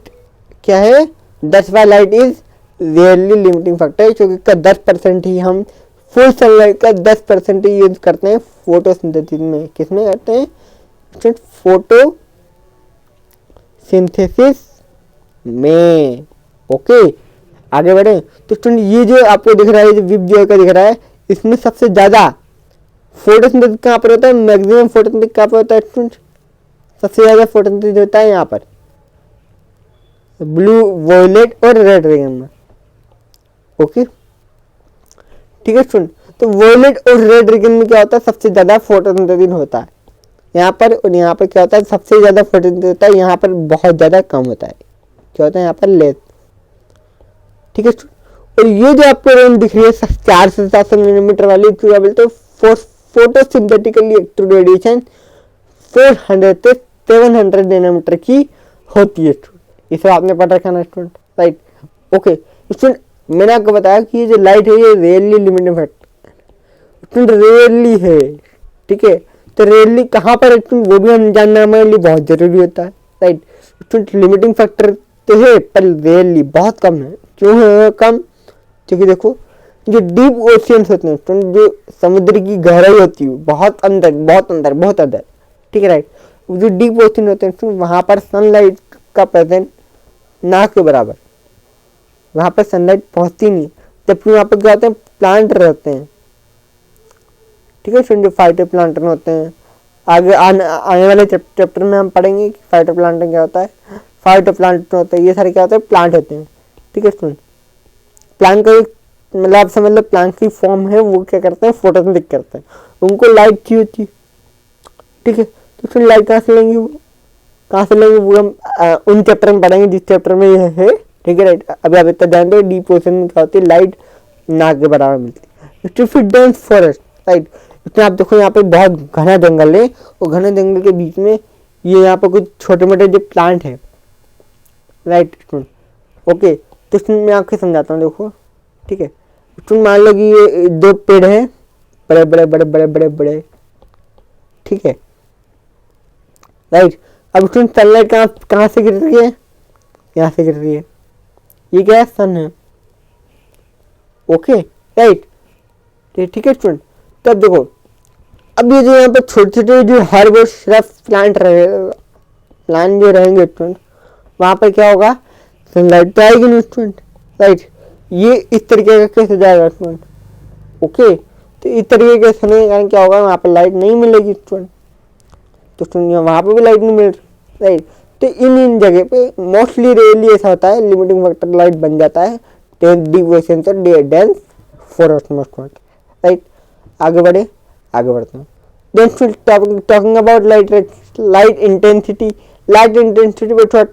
क्या है, that's why light is rarely limiting factor, क्योंकि 10% ही हम फुल सनलाइट का 10% ही यूज करते हैं फोटोसिंथेसिस में। किसमें करते हैं स्टूडेंट? फोटोसिंथेसिस में। ओके, आगे बढ़े। तो स्टूडेंट ये जो आपको दिख रहा है, जो विब का दिख रहा है, इसमें सबसे ज्यादा फोटोसिंथेसिस कहाँ पर होता है? मैक्सिमम फोटोसिंथेसिस कहाँ पर होता है स्टूडेंट? सबसे ज्यादा फोटोसिंथेसिस होता है यहाँ पर ब्लू, वॉयलेट और रेड रिंग में। ओके, ठीक है स्टूडेंट। तो वॉयलेट और रेड रिंग में क्या होता है? सबसे ज्यादा फोटोसिंथेसिस होता है यहाँ पर, और यहाँ पर क्या होता है? सबसे ज्यादा फोटोसिंथेसिस होता है यहाँ पर, बहुत ज्यादा कम होता है। क्या होता है यहाँ पर? लेस। ठीक है स्टूडेंट। और ये जो आपको रेंज दिख रही है 4 से 700 नैनोमीटर वाली, क्या बोलते हैं? फोटोसिंथेटिकली एक्टिव रेडिएशन 400 से 700 नैनोमीटर की होती है। इसे आपने पढ़ रखा ना स्टूडेंट, राइट। ओके स्टूडेंट, मैंने आपको बताया कि ये जो लाइट है ये rarely limiting factor student, rarely है, ठीक है। तो रेयरली कहाँ पर है स्टूडेंट, वो भी हम जानना हमारे लिए बहुत जरूरी होता है, राइट। स्टूडेंट लिमिटिंग फैक्टर तो है पर रेयरली बहुत कम है। क्यों है कम? क्योंकि देखो जो डीप ओशियंस होते हैं स्टूडेंट, जो समुद्र की गहराई होती है बहुत अंदर बहुत अंदर बहुत अंदर, ठीक है, राइट। जो डीप ओशन होते हैं वहाँ पर सनलाइट का प्रेजेंट ना के बराबर, वहाँ पर सनलाइट पहुँचती नहीं, जबकि वहाँ पर क्या होते हैं? प्लांट रहते हैं, ठीक है स्टूडेंट, जो फाइटो प्लांटन होते हैं। आगे आने वाले चैप्टर में हम पढ़ेंगे कि फाइटो प्लांटन क्या होता है, फाइटो प्लांटन होता है, ये सारे क्या होते हैं? प्लांट होते हैं, ठीक है स्टूडेंट। प्लांट का मतलब आप समझ लो प्लांट की फॉर्म है, वो क्या करते हैं? फोटोसिंथेसिस करते हैं, उनको लाइट चाहिए होती है, ठीक है। तो फिर लाइट कहाँ से लेंगे? वो कहाँ से लेंगे वो हम उन चैप्टर में पढ़ेंगे जिस चैप्टर में यह है, ठीक है, राइट। अभी आप इतना जानते हो डीप ओशन में क्या होती है? लाइट ना के बराबर मिलती है। फिर डेंस फॉरेस्ट, राइट। इसमें आप देखो यहाँ पे बहुत घना जंगल है, और घने जंगल के बीच में ये यहाँ पर कुछ छोटे मोटे जो प्लांट है, राइट स्टूडेंट। ओके, तो इसमें मैं आपको समझाता हूँ, देखो, ठीक है। तुम मान लो कि ये 2 पेड़ है, बड़े बड़े बड़े बड़े बड़े बड़े, ठीक है, राइट। अब तुम सनलाइट कहाँ से गिर रही है? यहाँ से गिर रही है, ये क्या है? सन है, ओके, राइट, ठीक है स्टूडेंट। तो अब देखो, अब ये जो यहाँ पर छोटे छोटे जो हर्ब और श्रब प्लांट जो रहेंगे स्टूडेंट, वहाँ पर क्या होगा? सनलाइट तो आएगी नहीं स्टूडेंट, राइट। ये इस तरीके का कैसे जाएगा स्टूडेंट? ओके, तो इस तरीके के समय के कारण क्या होगा? वहाँ पर लाइट नहीं मिलेगी स्टूडेंट, तो स्टूडेंट वहाँ पर भी लाइट नहीं मिल रही, राइट। तो इन जगह पे मोस्टली रेयरली ऐसा होता है, लिमिटिंग फैक्टर लाइट बन जाता है डीप ओशन से डेंस फॉरेस्ट में स्टूडेंट, राइट। आगे बढ़ते हैं। Then talking about light intensity पे थोड़ा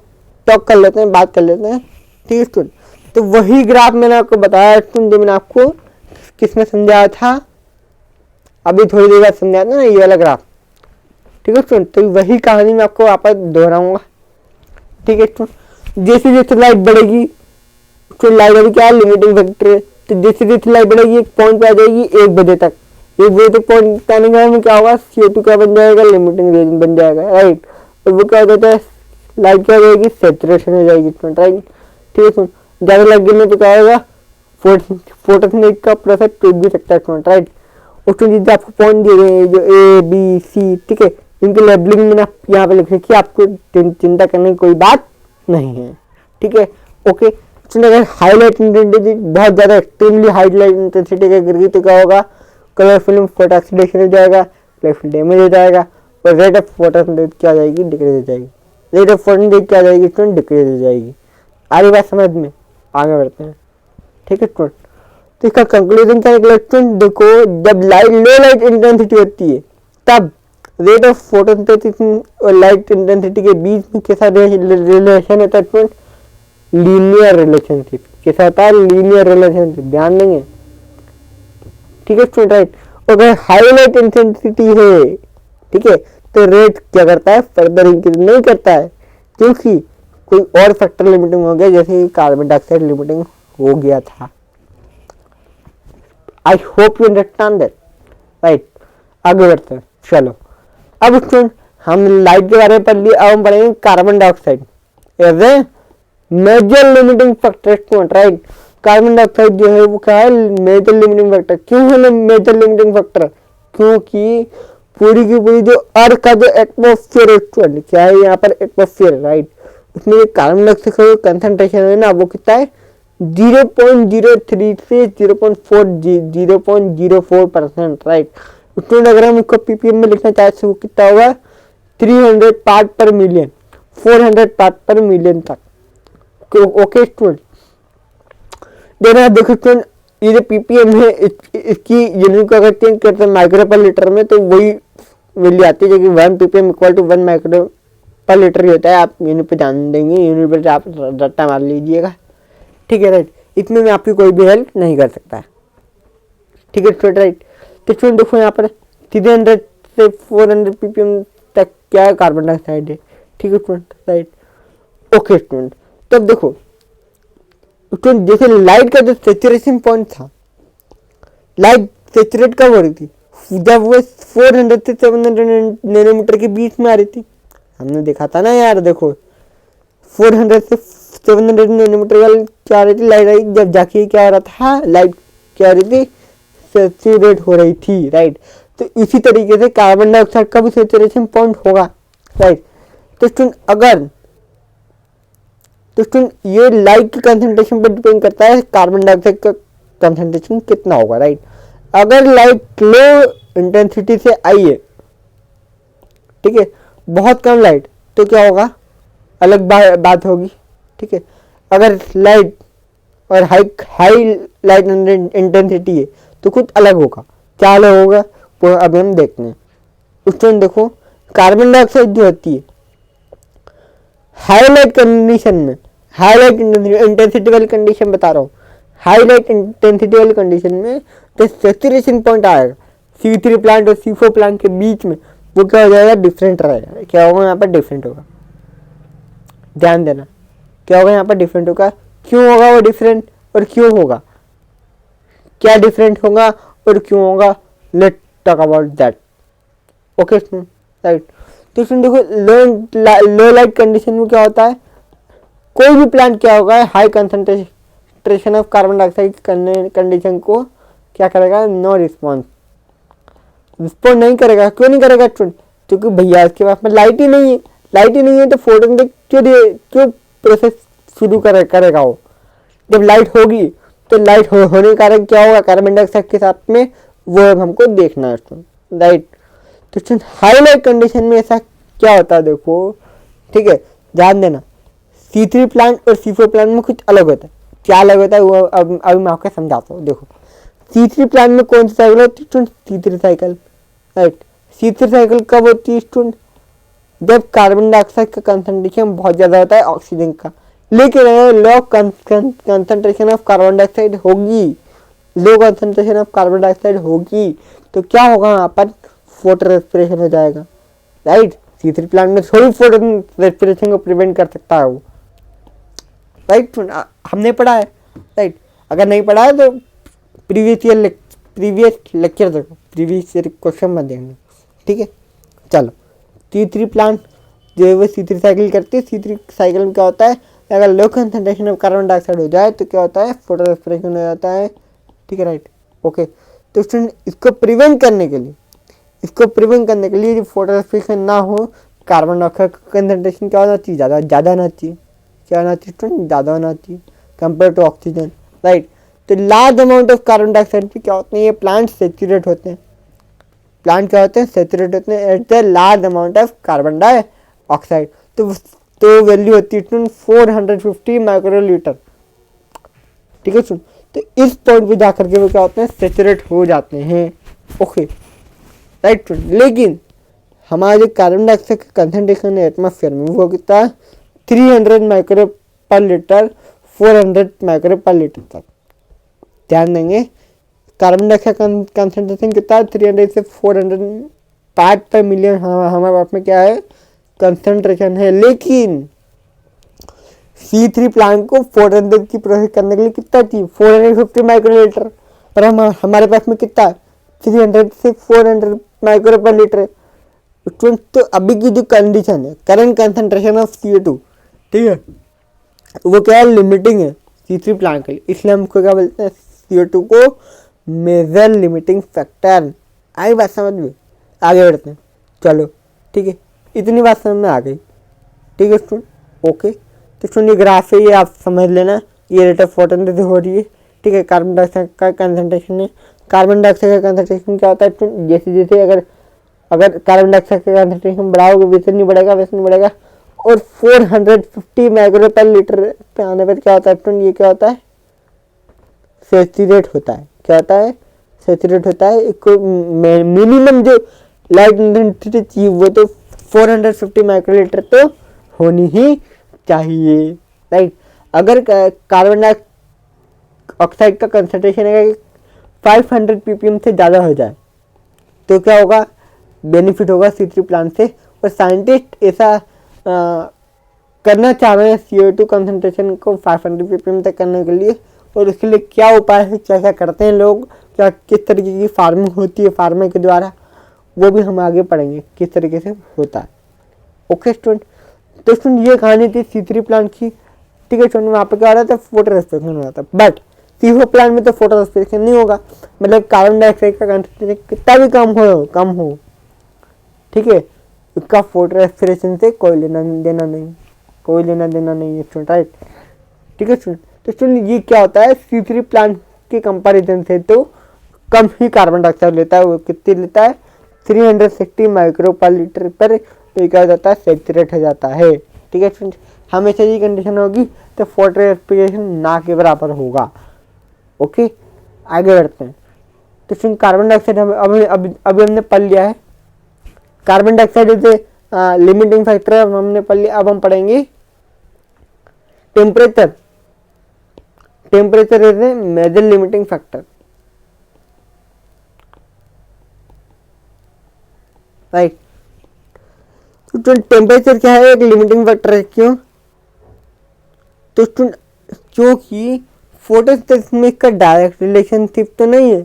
टॉक कर लेते हैं, बात कर लेते हैं, ठीक है स्टूडेंट। तो वही ग्राफ मैंने आपको बताया स्टूडेंट, जो मैंने आपको किसमें समझाया था, अभी थोड़ी देर बाद समझाया था ना, ये वाला ग्राफ, ठीक है स्टूडेंट। तो वही कहानी मैं आपको वापस दोहराऊंगा, ठीक है स्टूडेंट। जैसे जैसे लाइट बढ़ेगी, तो लाइट अभी क्या लिमिटिंग फैक्टर है, तो जैसे जैसे लाइट बढ़ेगी एक पॉइंट पे आ जाएगी 1 बजे तक, 1 बजे तक पॉइंट आने के बाद क्या होगा? CO2 क्या बन जाएगा? लिमिटिंग रेंज बन जाएगा, राइट। और वो क्या हो जाता है? लाइट क्या हो जाएगी? सेचुरेशन हो जाएगी स्टूडेंट, राइट, ठीक है स्टूडेंट। ज़्यादा लाइट गिरने पे क्या होगा? फोटोसिंथेसिस का प्रोसेस टूट भी सकता है स्टूडेंट, राइट। उसमें जितने आपको पॉइंट दिए गए हैं जो A, B, C, ठीक है, इनकी लेबलिंग मैंने यहाँ पे लिख रखी है, आपको चिंता करने की कोई बात नहीं है, ठीक है, ओके। अगर हाईलाइट इंटेंसिटी बहुत ज़्यादा एक्सट्रीमली हाईलाइट इंटेंसिटी का गिर गई तो क्या होगा? कलर फिल्म फोटो ऑक्सीडेशन हो जाएगा, कलर फिल्म डैमेज हो जाएगा, और रेट ऑफ फोटोसिंथेसिस क्या जाएगी? डिक्रीज हो जाएगी। रेट ऑफ फोटोसिंथेसिस क्या जाएगी स्टूडेंट? डिक्रीज हो जाएगी। आगे बात समझ में, आगे बढ़ते हैं, ठीक है स्टूडेंट। तो इसका कंक्लूजन क्या निकला स्टूडेंट? देखो, जब लो लाइट इंटेंसिटी होती है तब रेट ऑफ फोटोसिंथेसिस और लाइट इंटेंसिटी के बीच में कैसा रिलेशन होता है स्टूडेंट? Linear relationship. कैसा होता है? Linear relationship. ध्यान देंगे, ठीक है स्टूडेंट, राइट। अगर हाई लाइट इंटेंसिटी है, ठीक है, तो रेट क्या करता है? फर्दर इंक्रीज नहीं करता है, क्योंकि कोई और फैक्टर लिमिटिंग हो गया, जैसे कार्बन डाइऑक्साइड लिमिटिंग हो गया था। आई hope you understand that, right. आगे बढ़ते हैं, चलो। अब स्टूडेंट हम लाइट के बारे में पढ़ लिया, अब हम पढ़ेंगे carbon dioxide as a major limiting factor student, right. Carbon dioxide जो है वो क्या है? Major limiting factor. क्यों है मेजर लिमिटिंग फैक्टर? क्योंकि पूरी की पूरी जो अर्थ का जो एटमोस्फेयर है स्टूडेंट, क्या है यहाँ पर? Atmosphere, right. उसमें जो कार्बन डाइऑक्साइड का कंसंट्रेशन है ना, वो कितना है? 0.03 से 0.04%, राइट। स्टूडेंट अगर हम इसको पीपीएम में लिखना चाहते हैं, वो कितना होगा? 300 पार्ट पर मिलियन, 400 पार्ट पर मिलियन तक। ओके स्टूडेंट, देखो स्टूडेंट, ये जो पीपीएम है इसकी यूनिट को अगर चेंज करते हैं माइक्रो पर लीटर में, तो वही वैल्यू आती है, जो कि 1 ppm इक्वल टू 1 माइक्रो पर लीटर ही होता है। आप यूनिट पे जान देंगे, यूनिट पर आप रट्टा मार लीजिएगा, ठीक है, राइट। इसमें मैं आपकी कोई भी हेल्प नहीं कर सकता, ठीक है स्टूडेंट, राइट। तो स्टूडेंट देखो यहाँ पर 300 से 400 ppm तक क्या है? कार्बन डाइऑक्साइड है, ठीक है स्टूडेंट, राइट। ओके स्टूडेंट, तब देखो स्टूडेंट, जैसे लाइट का जो सेचुरेशन पॉइंट था, लाइट सेचुरेट कब हो रही थी? जब वो 400 से 700 नैनोमीटर के बीच में आ रही थी। हमने देखा था ना यार, देखो 400 से 700 नैनोमीटर वाली क्या आ रही थी? लाइट आई, जब जाके क्या हो रहा था? लाइट क्या हो रही थी? सेचुरेट हो रही थी, राइट। तो इसी तरीके से कार्बन डाइऑक्साइड का भी सेचुरेशन पॉइंट होगा, राइट। तो स्टूडेंट ये लाइट की कंसंट्रेशन पर डिपेंड करता है कार्बन डाइऑक्साइड का कंसंट्रेशन कितना होगा, राइट। अगर लाइट लो इंटेंसिटी से आई है, ठीक है, बहुत कम लाइट, तो क्या होगा? अलग बात होगी, ठीक है। अगर लाइट और हाई लाइट इंटेंसिटी है तो कुछ अलग होगा। क्या अलग होगा वो अभी हम देखते हैं। स्टूडेंट देखो, कार्बन डाइऑक्साइड जो होती है हाईलाइट कंडीशन में, हाईलाइट इंटेंसिटी वाली कंडीशन बता रहा हूँ, हाईलाइट इंटेंसिटी वाली कंडीशन में तो सैचुरेशन पॉइंट आएगा C3 प्लांट और C4 प्लांट के बीच में, वो क्या हो जाएगा? डिफरेंट रहेगा। क्या होगा यहाँ पर? डिफरेंट होगा। ध्यान देना, क्या होगा यहाँ पर? डिफरेंट होगा। क्यों होगा वो डिफरेंट और क्यों होगा? क्या डिफरेंट होगा और क्यों होगा? Let talk about that. Okay student, right. तो स्टूडेंट देखो, लो लाइट कंडीशन में क्या होता है? कोई भी प्लांट क्या होगा? High concentration of carbon dioxide condition को क्या करेगा? नो रिस्पॉन्स, रिस्पॉन्ड नहीं करेगा। क्यों नहीं करेगा स्टूडेंट? क्योंकि भैया इसके पास में लाइट ही नहीं है। लाइट ही नहीं है तो फोटोसिंथेसिस क्यों प्रोसेस शुरू करेगा वो? जब लाइट होगी तो लाइट होने के कारण क्या होगा? कार्बन डाइऑक्साइड के साथ में वो हमको देखना है स्टूडेंट, राइट। तो स्टूडेंट हाई लाइट कंडीशन में ऐसा क्या होता है? देखो, ठीक है, ध्यान देना, C3 प्लांट और C4 प्लांट में कुछ अलग होता है। क्या अलग होता है वो अभी मैं आपको समझाता हूँ। देखो, C3 प्लांट में कौन सी साइकिल होती है student? C3 cycle, right. C3 cycle कब होती है स्टूडेंट? जब कार्बन डाइऑक्साइड का कंसंट्रेशन बहुत ज़्यादा होता है ऑक्सीजन का। लेकिन अगर low concentration of carbon dioxide होगी, low concentration of carbon dioxide होगी, तो क्या होगा? वहाँ पर फोटो रेस्पिरेशन हो जाएगा, राइट। C3 प्लांट में थोड़ी फोटो रेस्पिरेशन को प्रिवेंट कर सकता है वो, राइट। हमने पढ़ा है, राइट। अगर नहीं पढ़ा है तो प्रीवियस लेक्चर देखो, प्रीवियस क्वेश्चन मत देखना, ठीक है। चलो, C3 प्लांट जो है वो C3 साइकिल करती है। C3 साइकिल में क्या होता है? अगर low concentration of carbon dioxide हो जाए तो क्या होता है? फोटो रेस्पिरेशन हो जाता है, ठीक है, राइट। ओके, तो स्टूडेंट इसको प्रिवेंट करने के लिए जो फोटो रेस्पिरेशन ना हो, कार्बन डाइऑक्साइड का कंसंट्रेशन क्या होना चाहिए? ज़्यादा होना चाहिए। क्या होना चाहिए स्टूडेंट? ज़्यादा होना चाहिए कंपेयर टू ऑक्सीजन, राइट। तो large amount of carbon dioxide पे क्या होते हैं? ये प्लांट सेचुरेट होते हैं। प्लांट क्या होते हैं? सेचुरेट होते हैं at the large amount of carbon dioxide. तो वैल्यू होती है 450 माइक्रोलीटर, ठीक है सुन। तो इस पॉइंट पे जाकर के वो क्या होते हैं? सेचुरेट हो जाते हैं, ओके, राइट। लेकिन हमारा जो कार्बन डाइऑक्साइड का कंसंट्रेशन है एटमॉस्फेयर में वो कितना है 300 माइक्रो पर लीटर 400 माइक्रो पर लीटर तक। ध्यान देंगे कार्बन डाइऑक्साइड कंसंट्रेशन कितना है 300 से 400 पार्ट पर मिलियन हमारे पास में क्या है कंसंट्रेशन है। लेकिन C3 प्लांट को 400 की प्रोसेस करने के लिए कितना चाहिए 450 माइक्रोलीटर, पर हमारे पास में कितना है 300 से 400 माइक्रो पर लीटर। तो अभी की जो कंडीशन है करंट कंसंट्रेशन ऑफ CO2, ठीक है, वो क्या है लिमिटिंग है C3 प्लांट के लिए, इसलिए हमको क्या बोलते हैं CO2 को मेजर लिमिटिंग फैक्टर। आई बात समझ में, आगे बढ़ते हैं। चलो ठीक है, इतनी बात समझ में आ गई, ठीक है स्टूडेंट। ओके, तो स्टूडेंट ये ग्राफ है, ये आप समझ लेना, ये रेट ऑफ फोटोसिंथेसिस हो रही है, ठीक है। कार्बन डाइऑक्साइड का कंसंट्रेशन है, कार्बन डाइऑक्साइड का कंसंट्रेशन क्या होता है स्टूडेंट, जैसे जैसे अगर कार्बन डाइऑक्साइड का कंसंट्रेशन बढ़ाओगे वैसे नहीं बढ़ेगा, वैसे नहीं बढ़ेगा। और 450 माइक्रो पर लीटर पे आने पर क्या होता है स्टूडेंट, ये क्या होता है सैचुरेट होता है। क्या होता है सैचुरेट होता है। एक मिनिमम जो लाइट इंटेंसिटी चाहिए वो तो 450 माइक्रोलीटर तो होनी ही चाहिए, राइट। अगर कार्बन डाइऑक्साइड का कंसंट्रेशन है 500 ppm से ज़्यादा हो जाए तो क्या होगा बेनिफिट होगा C3 प्लांट से। और साइंटिस्ट ऐसा करना चाह रहे हैं CO2 कंसंट्रेशन को 500 ppm तक करने के लिए। और उसके लिए क्या उपाय है, क्या क्या करते हैं लोग, क्या किस तरीके की फार्मिंग होती है फार्मर के द्वारा, वो भी हम आगे पढ़ेंगे किस तरीके से होता है। ओके स्टूडेंट, तो स्टूडेंट ये कहानी थी C3 प्लांट की, ठीक है स्टूडेंट। वहाँ पे क्या हो रहा था फोटो रेस्पिरेशन हो रहा था, बट C4 प्लांट में तो फोटो रेस्पिरेशन नहीं होगा, मतलब कार्बन डाइऑक्साइड का कंसंट्रेशन कितना भी कम हो, ठीक है, उसका फोटो रेस्पिरेशन से कोई लेना देना नहीं है स्टूडेंट, राइट। ठीक है स्टूडेंट, तो स्टूडेंट ये क्या होता है C3 प्लांट के कंपैरिजन से तो कम ही कार्बन डाइऑक्साइड लेता है। वो कितनी लेता है 360 माइक्रो पर लीटर पर, तो क्या हो जाता है सैचुरेट हो जाता है, ठीक है स्टूडेंट। हमेशा ये कंडीशन होगी तो फोटो रेस्पिरेशन ना के बराबर होगा। ओके, आगे बढ़ते हैं। तो स्टूडेंट कार्बन डाइऑक्साइड अभी हमने पढ़ लिया है, carbon dioxide is limiting factor हमने पढ़ लिया। अब हम पढ़ेंगे temperature is a major limiting factor, right. तो टेम्परेचर क्या है एक लिमिटिंग फैक्टर है, क्यों, तो क्योंकि फोटोसिंथेसिस में इसका डायरेक्ट रिलेशनशिप तो नहीं है।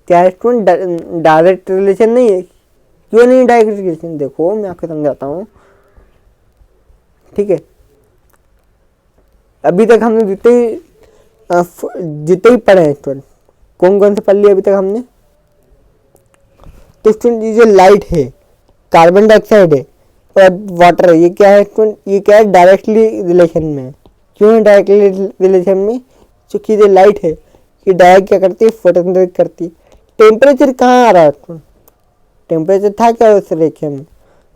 क्या है स्टूडेंट डायरेक्ट रिलेशन नहीं है, क्यों नहीं डायरेक्ट रिलेशन, देखो मैं आपको समझाता हूँ, ठीक है। अभी तक हमने जितने ही पढ़े हैं स्टूडेंट, कौन कौन से पढ़ लिए अभी तक हमने, तो स्टूडेंट ये जो लाइट है कार्बन डाइऑक्साइड है और वाटर है, ये क्या है स्टूडेंट, ये क्या है डायरेक्टली रिलेशन में है। क्यों है डायरेक्टली रिलेशन में, क्योंकि जो लाइट है ये डायरेक्ट क्या करती है फोटोसिंथेसिस करती है। टेम्परेचर कहाँ आ रहा है स्टूडेंट, टेम्परेचर था क्या उस रेखा में,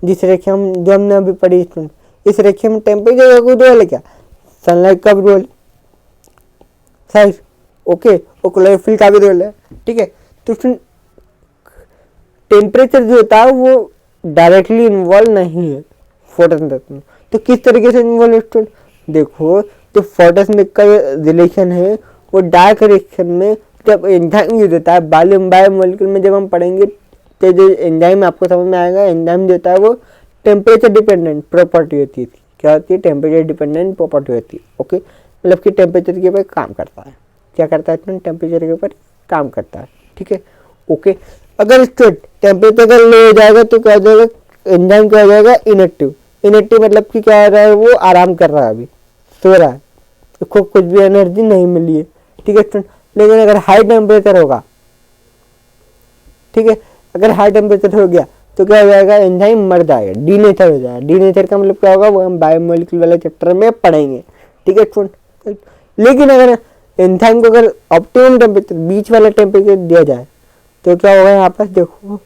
जिस रेखा में जो हमने अभी पढ़ी स्टूडेंट, इस रेखा में टेम्परेचर का कोई रोल है क्या, सनलाइट का भी रोल है, ओके, और क्लोरोफिल का भी रोल है, ठीक है। तो टेम्परेचर जो होता है वो डायरेक्टली इन्वॉल्व नहीं है फोटोसिंथेसिस में। तो किस तरीके से इन्वॉल्व है स्टूडेंट, देखो तो फोटोसिंथेसिस का रिलेशन है वो डायरेक्ट रिएक्शन में जब एंजाइम यूज होता है, बायोमोलिक्यूल में जब हम पढ़ेंगे तो जो एंजाइम आपको समझ में आएगा, एंजाइम जो होता है वो टेम्परेचर डिपेंडेंट प्रॉपर्टी होती है। क्या होती है टेम्परेचर डिपेंडेंट प्रॉपर्टी होती है, ओके, मतलब कि टेम्परेचर के ऊपर काम करता है। क्या करता है टेम्परेचर के ऊपर काम करता है, ठीक है, ओके। अगर टेम्परेचर अगर लो हो जाएगा तो क्या हो जाएगा, एंजाइम क्या हो जाएगा इनएक्टिव मतलब कि क्या हो रहा है वो आराम कर रहा है, अभी सो रहा है, उसको कुछ भी एनर्जी नहीं मिली है, ठीक है स्टूडेंट। लेकिन अगर हाई टेम्परेचर होगा, ठीक है, अगर हाई टेम्परेचर हो गया तो क्या हो जाएगा एंजाइम मर जाएगा, डीनेचर हो जाएगा। डीनेचर का मतलब क्या होगा वो हम बायोमोलिक्यूल वाले चैप्टर में पढ़ेंगे, ठीक है स्टूडेंट। लेकिन अगर एंजाइम को अगर ऑप्टिमम टेम्परेचर बीच वाला टेम्परेचर दिया जाए तो क्या होगा यहाँ पर देखो,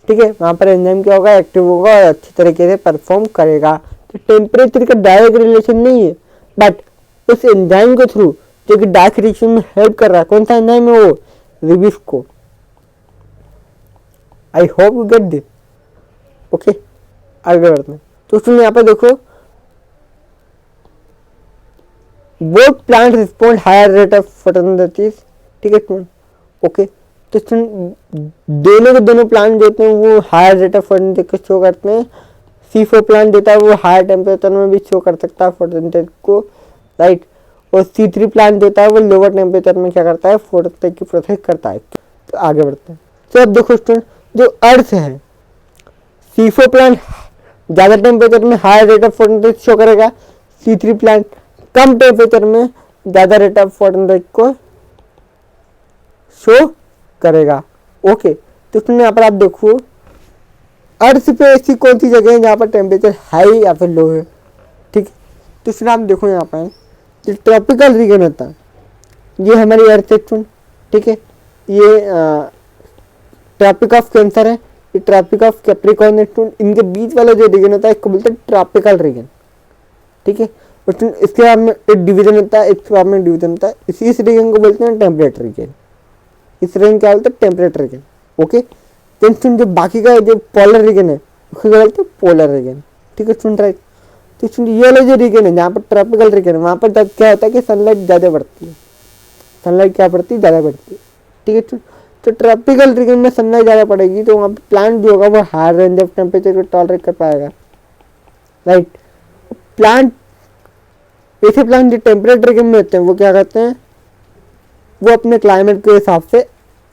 ठीक है, वहाँ पर एंजाइम क्या होगा एक्टिव होगा और अच्छी तरीके से परफॉर्म करेगा। तो टेम्परेचर का डायरेक्ट रिलेशन नहीं है, बट उस एंजाइम के थ्रू जो कि डार्क रिएक्शन में हेल्प कर रहा है, कौन सा एंजाइम है वो Rubisco. I hope you get this, okay, आगे बढ़ते हैं। तो स्टूडेंट यहाँ पे देखो, both plant respond higher rate of photosynthesis, ठीक है स्टूडेंट। ओके, तो स्टूडेंट दोनों के दोनों प्लांट देते हैं वो higher rate of photosynthesis show करते हैं। C4 प्लांट देता है वो हायर टेम्परेचर में भी शो कर सकता है फोटोसिंथेसिस को, राइट। और C3 प्लांट देता है वो लोअर टेम्परेचर में क्या करता है, फोटोसिंथेसिस की प्रोसेस करता है। तो आगे बढ़ते हैं। तो अब देखो स्टूडेंट, जो अर्थ है, C4 प्लांट ज़्यादा टेम्परेचर में higher rate of photosynthesis show करेगा, C3 प्लांट कम टेम्परेचर में ज़्यादा रेट ऑफ फोटोसिंथेसिस को शो करेगा। ओके, तो इसमें यहाँ पर आप देखो, अर्थ पे ऐसी कौन सी जगह है जहाँ पर टेम्परेचर हाई या फिर लो है, ठीक है। तो इसमें आप देखो यहाँ पर जो ट्रॉपिकल रीजन होता है, ये हमारी अर्थ है, ठीक है। ये ट्रॉपिक ऑफ कैंसर है, ये ट्रॉपिक ऑफ कैप्रिकॉर्न है, इनके बीच वाला जो रीजन होता है इसको बोलते हैं ट्रॉपिकल रीजन, ठीक है। इसके बाद में एक डिवीजन होता है, इसके बाद में डिवीजन होता है, इस रीजन को बोलते हैं टेम्परेट रीजन। इस रीजन क्या बोलते हैं, टेम्परेट रीजन। ओके, तो जो बाकी का जो पोलर रीजन है उसको क्या बोलते हैं, पोलर रीजन, ठीक है स्टूडेंट, राइट। तो स्टूडेंट ये वाला जो रीजन है जहाँ पर ट्रॉपिकल रीजन है, वहाँ पर जब क्या होता है कि सनलाइट ज़्यादा बढ़ती है, सनलाइट क्या बढ़ती है, ज़्यादा बढ़ती है, ठीक है स्टूडेंट। तो ट्रॉपिकल रीजन में सनलाइट ज़्यादा पड़ेगी तो वहाँ पर प्लांट जो होगा वो हायर रेंज ऑफ टेम्परेचर को टॉलरेट कर पाएगा, राइट। प्लांट, ऐसे प्लांट जो टेम्परेट रीजन में होते हैं वो क्या करते हैं, वो अपने क्लाइमेट के हिसाब से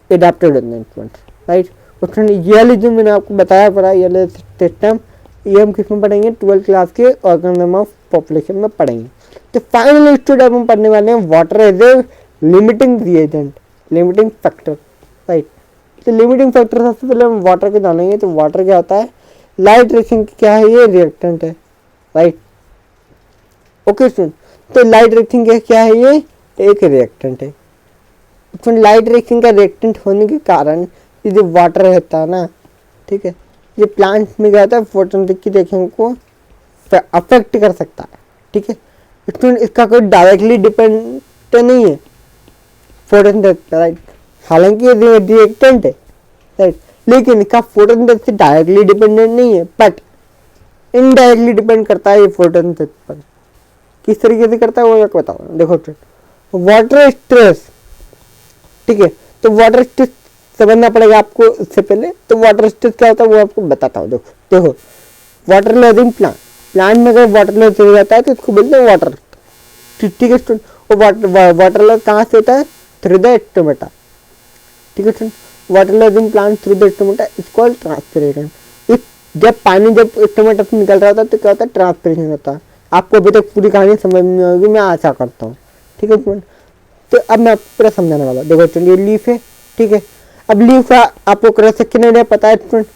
एडाप्टेड होते हैं, राइट। ये वाली जो मैंने आपको बताया पड़ा, ये वाले सिस्टम, ये हम किस में पढ़ेंगे, 12th क्लास के ऑर्गेनिज्म ऑफ पॉपुलेशन में पढ़ेंगे। तो फाइनली स्टूडेंट हम पढ़ने वाले हैं water as a limiting reagent, limiting factor, right. तो लिमिटिंग फैक्टर सबसे पहले हम वाटर के जानेंगे। तो वाटर क्या होता है, लाइट रिएक्शन क्या है, ये रिएक्टेंट है, राइट। ओके स्टूडेंट, तो लाइट रिएक्शन क्या है, ये एक रिएक्टेंट है। लाइट रिएक्शन का रिएक्टेंट होने के कारण ये जो वाटर रहता है ना, ठीक है, ये प्लांट में क्या होता है, फोटोसिंथेसिस की रिएक्शन को अफेक्ट कर सकता है, ठीक है। स्टूडेंट इसका कोई डायरेक्टली डिपेंड नहीं है फोटोसिंथेसिस, राइट। हालांकि ये रिएक्टेंट है, राइट, लेकिन इसका फोटोसिंथेसिस से डायरेक्टली डिपेंडेंट नहीं है, बट इनडायरेक्टली डिपेंड करता है ये फोटोसिंथेसिस पर। किस तरीके से करता है वो मैं बताऊँ। देखो वाटर स्ट्रेस, ठीक है, तो वाटर स्ट्रेस समझना पड़ेगा आपको इससे पहले। तो वाटर स्ट्रेस क्या होता है वो आपको बताता हूँ। देखो वाटर लॉजिंग प्लांट, प्लांट में अगर वाटर लॉस हो जाता है तो इसको बोलते हैं वाटर, ठीक है स्टूडेंट। और वाटर लॉस कहाँ से होता है, थ्रू द स्टोमेटा, ठीक है student. Water lodging plant through the stomata is called transpiration. जब पानी जब स्टोमेटा से निकल रहा होता है तो क्या होता है, ट्रांसपिरेशन होता है। आपको अभी तक पूरी कहानी समझ में होगी, मैं आशा करता हूँ, ठीक है स्टूडेंट। तो अब मैं आपको पूरा समझाने वाला। देखो चलिए, लीफ है, ठीक है। अब लीफ का आपको क्रॉस सेक्शन एरिया पता है स्टूडेंट,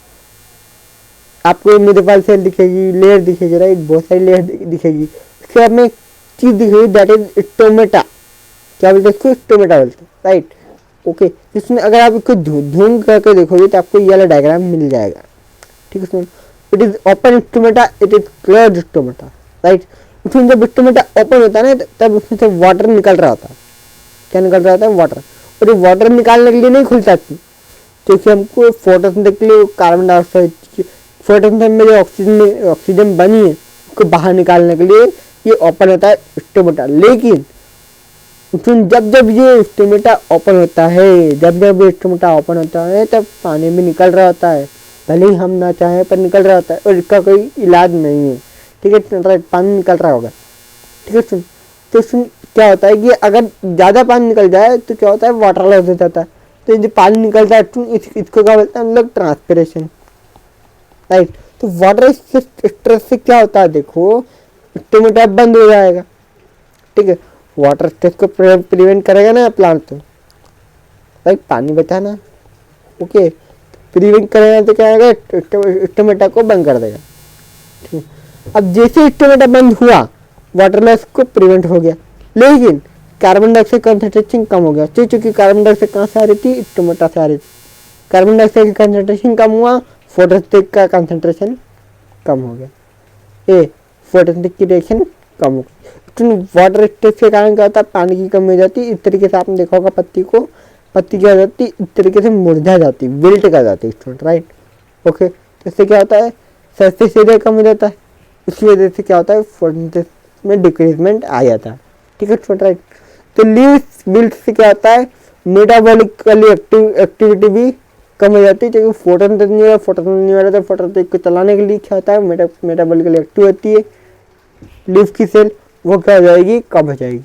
आपको मिडल सेल दिखेगी, लेयर दिखेगी, राइट, बहुत सारी लेयर दिखेगी। उसके बाद में एक चीज दिखेगी दैट इज स्टोमेटा, क्या बोलते हैं इसको, स्टोमेटा बोलते हैं, राइट। ओके, इसमें अगर आप इसको धूम करके देखोगे तो आपको ये वाला डायग्राम मिल जाएगा, ठीक है student. It is open stomata, it is close stomata, right. उसमें जब स्टोमेटा ओपन होता है ना तब उसमें से वाटर निकल रहा होता है। क्या निकल रहा होता है, वाटर। और ये वाटर निकालने के लिए नहीं खुलता थी, क्योंकि हमको फोटोसिंथेसिस के लिए कार्बन डाइऑक्साइड, फोटोसिंथेसिस में जो ऑक्सीजन बनी है उसको बाहर निकालने के लिए ये ओपन होता है स्टोमेटा। लेकिन जब जब ये स्टोमेटा ओपन होता है, जब जब ये स्टोमेटा ओपन होता है तब पानी में निकल रहा होता है, भले ही हम ना चाहें पर निकल रहा होता है, और इसका कोई इलाज नहीं है, ठीक है, राइट। पानी निकल रहा होगा, ठीक है। तो क्या होता है कि अगर ज़्यादा पानी निकल जाए तो क्या होता है, वाटर लॉस हो जाता है। तो जो पानी निकलता है इसको क्या बोलते हैं हम लोग, ट्रांसपिरेशन, राइट। तो वाटर स्ट्रेस से क्या होता है, देखो स्टोमेटा बंद हो जाएगा, ठीक है। वाटर स्ट्रेस को प्रिवेंट करेगा ना प्लांट, तो राइट, पानी बचाना, ओके, प्रिवेंट करेगा तो क्या होगा, स्टोमेटा को बंद कर देगा, ठीक है। अब जैसे स्टोमेटा बंद हुआ, वाटर लॉस को प्रिवेंट हो गया, लेकिन कार्बन डाइऑक्साइड कंसंट्रेशन कम हो गया। क्योंकि कार्बन डाइऑक्साइड कहाँ से आ रही थी, स्टोमेटा से आ रही थी। कार्बन डाइऑक्साइड की कंसंट्रेशन कम हुआ, फोटोसिंथेसिस का कंसंट्रेशन कम हो गया, ये फोटोसिंथेसिस की रिएक्शन कम हो गई। वाटर स्ट्रेस के कारण क्या होता है, पानी की कमी हो जाती है। इस तरीके से आपने देखा होगा पत्ती क्या हो जाती है, इस तरीके से मुरझा जाती है, विल्ट कर जाती है स्टूडेंट, राइट। ओके, तो इससे क्या होता है, सरफेस एरिया कम हो जाता है, उसकी वजह से क्या होता है फोटोसिंथेसिस में डिक्रीजमेंट आ जाता है। ठीक है स्टूडेंट, राइट। तो लीव्स विल्ट से क्या होता है, मेटाबॉलिकली एक्टिविटी भी कम हो जाती है, क्योंकि फोटोसिंथेसिस नहीं हो रहा तो फोटोसिंथेसिस को चलाने के लिए क्या होता है, मेटाबॉलिकली एक्टिव होती है लीफ की सेल, वो क्या हो जाएगी, कम हो जाएगी।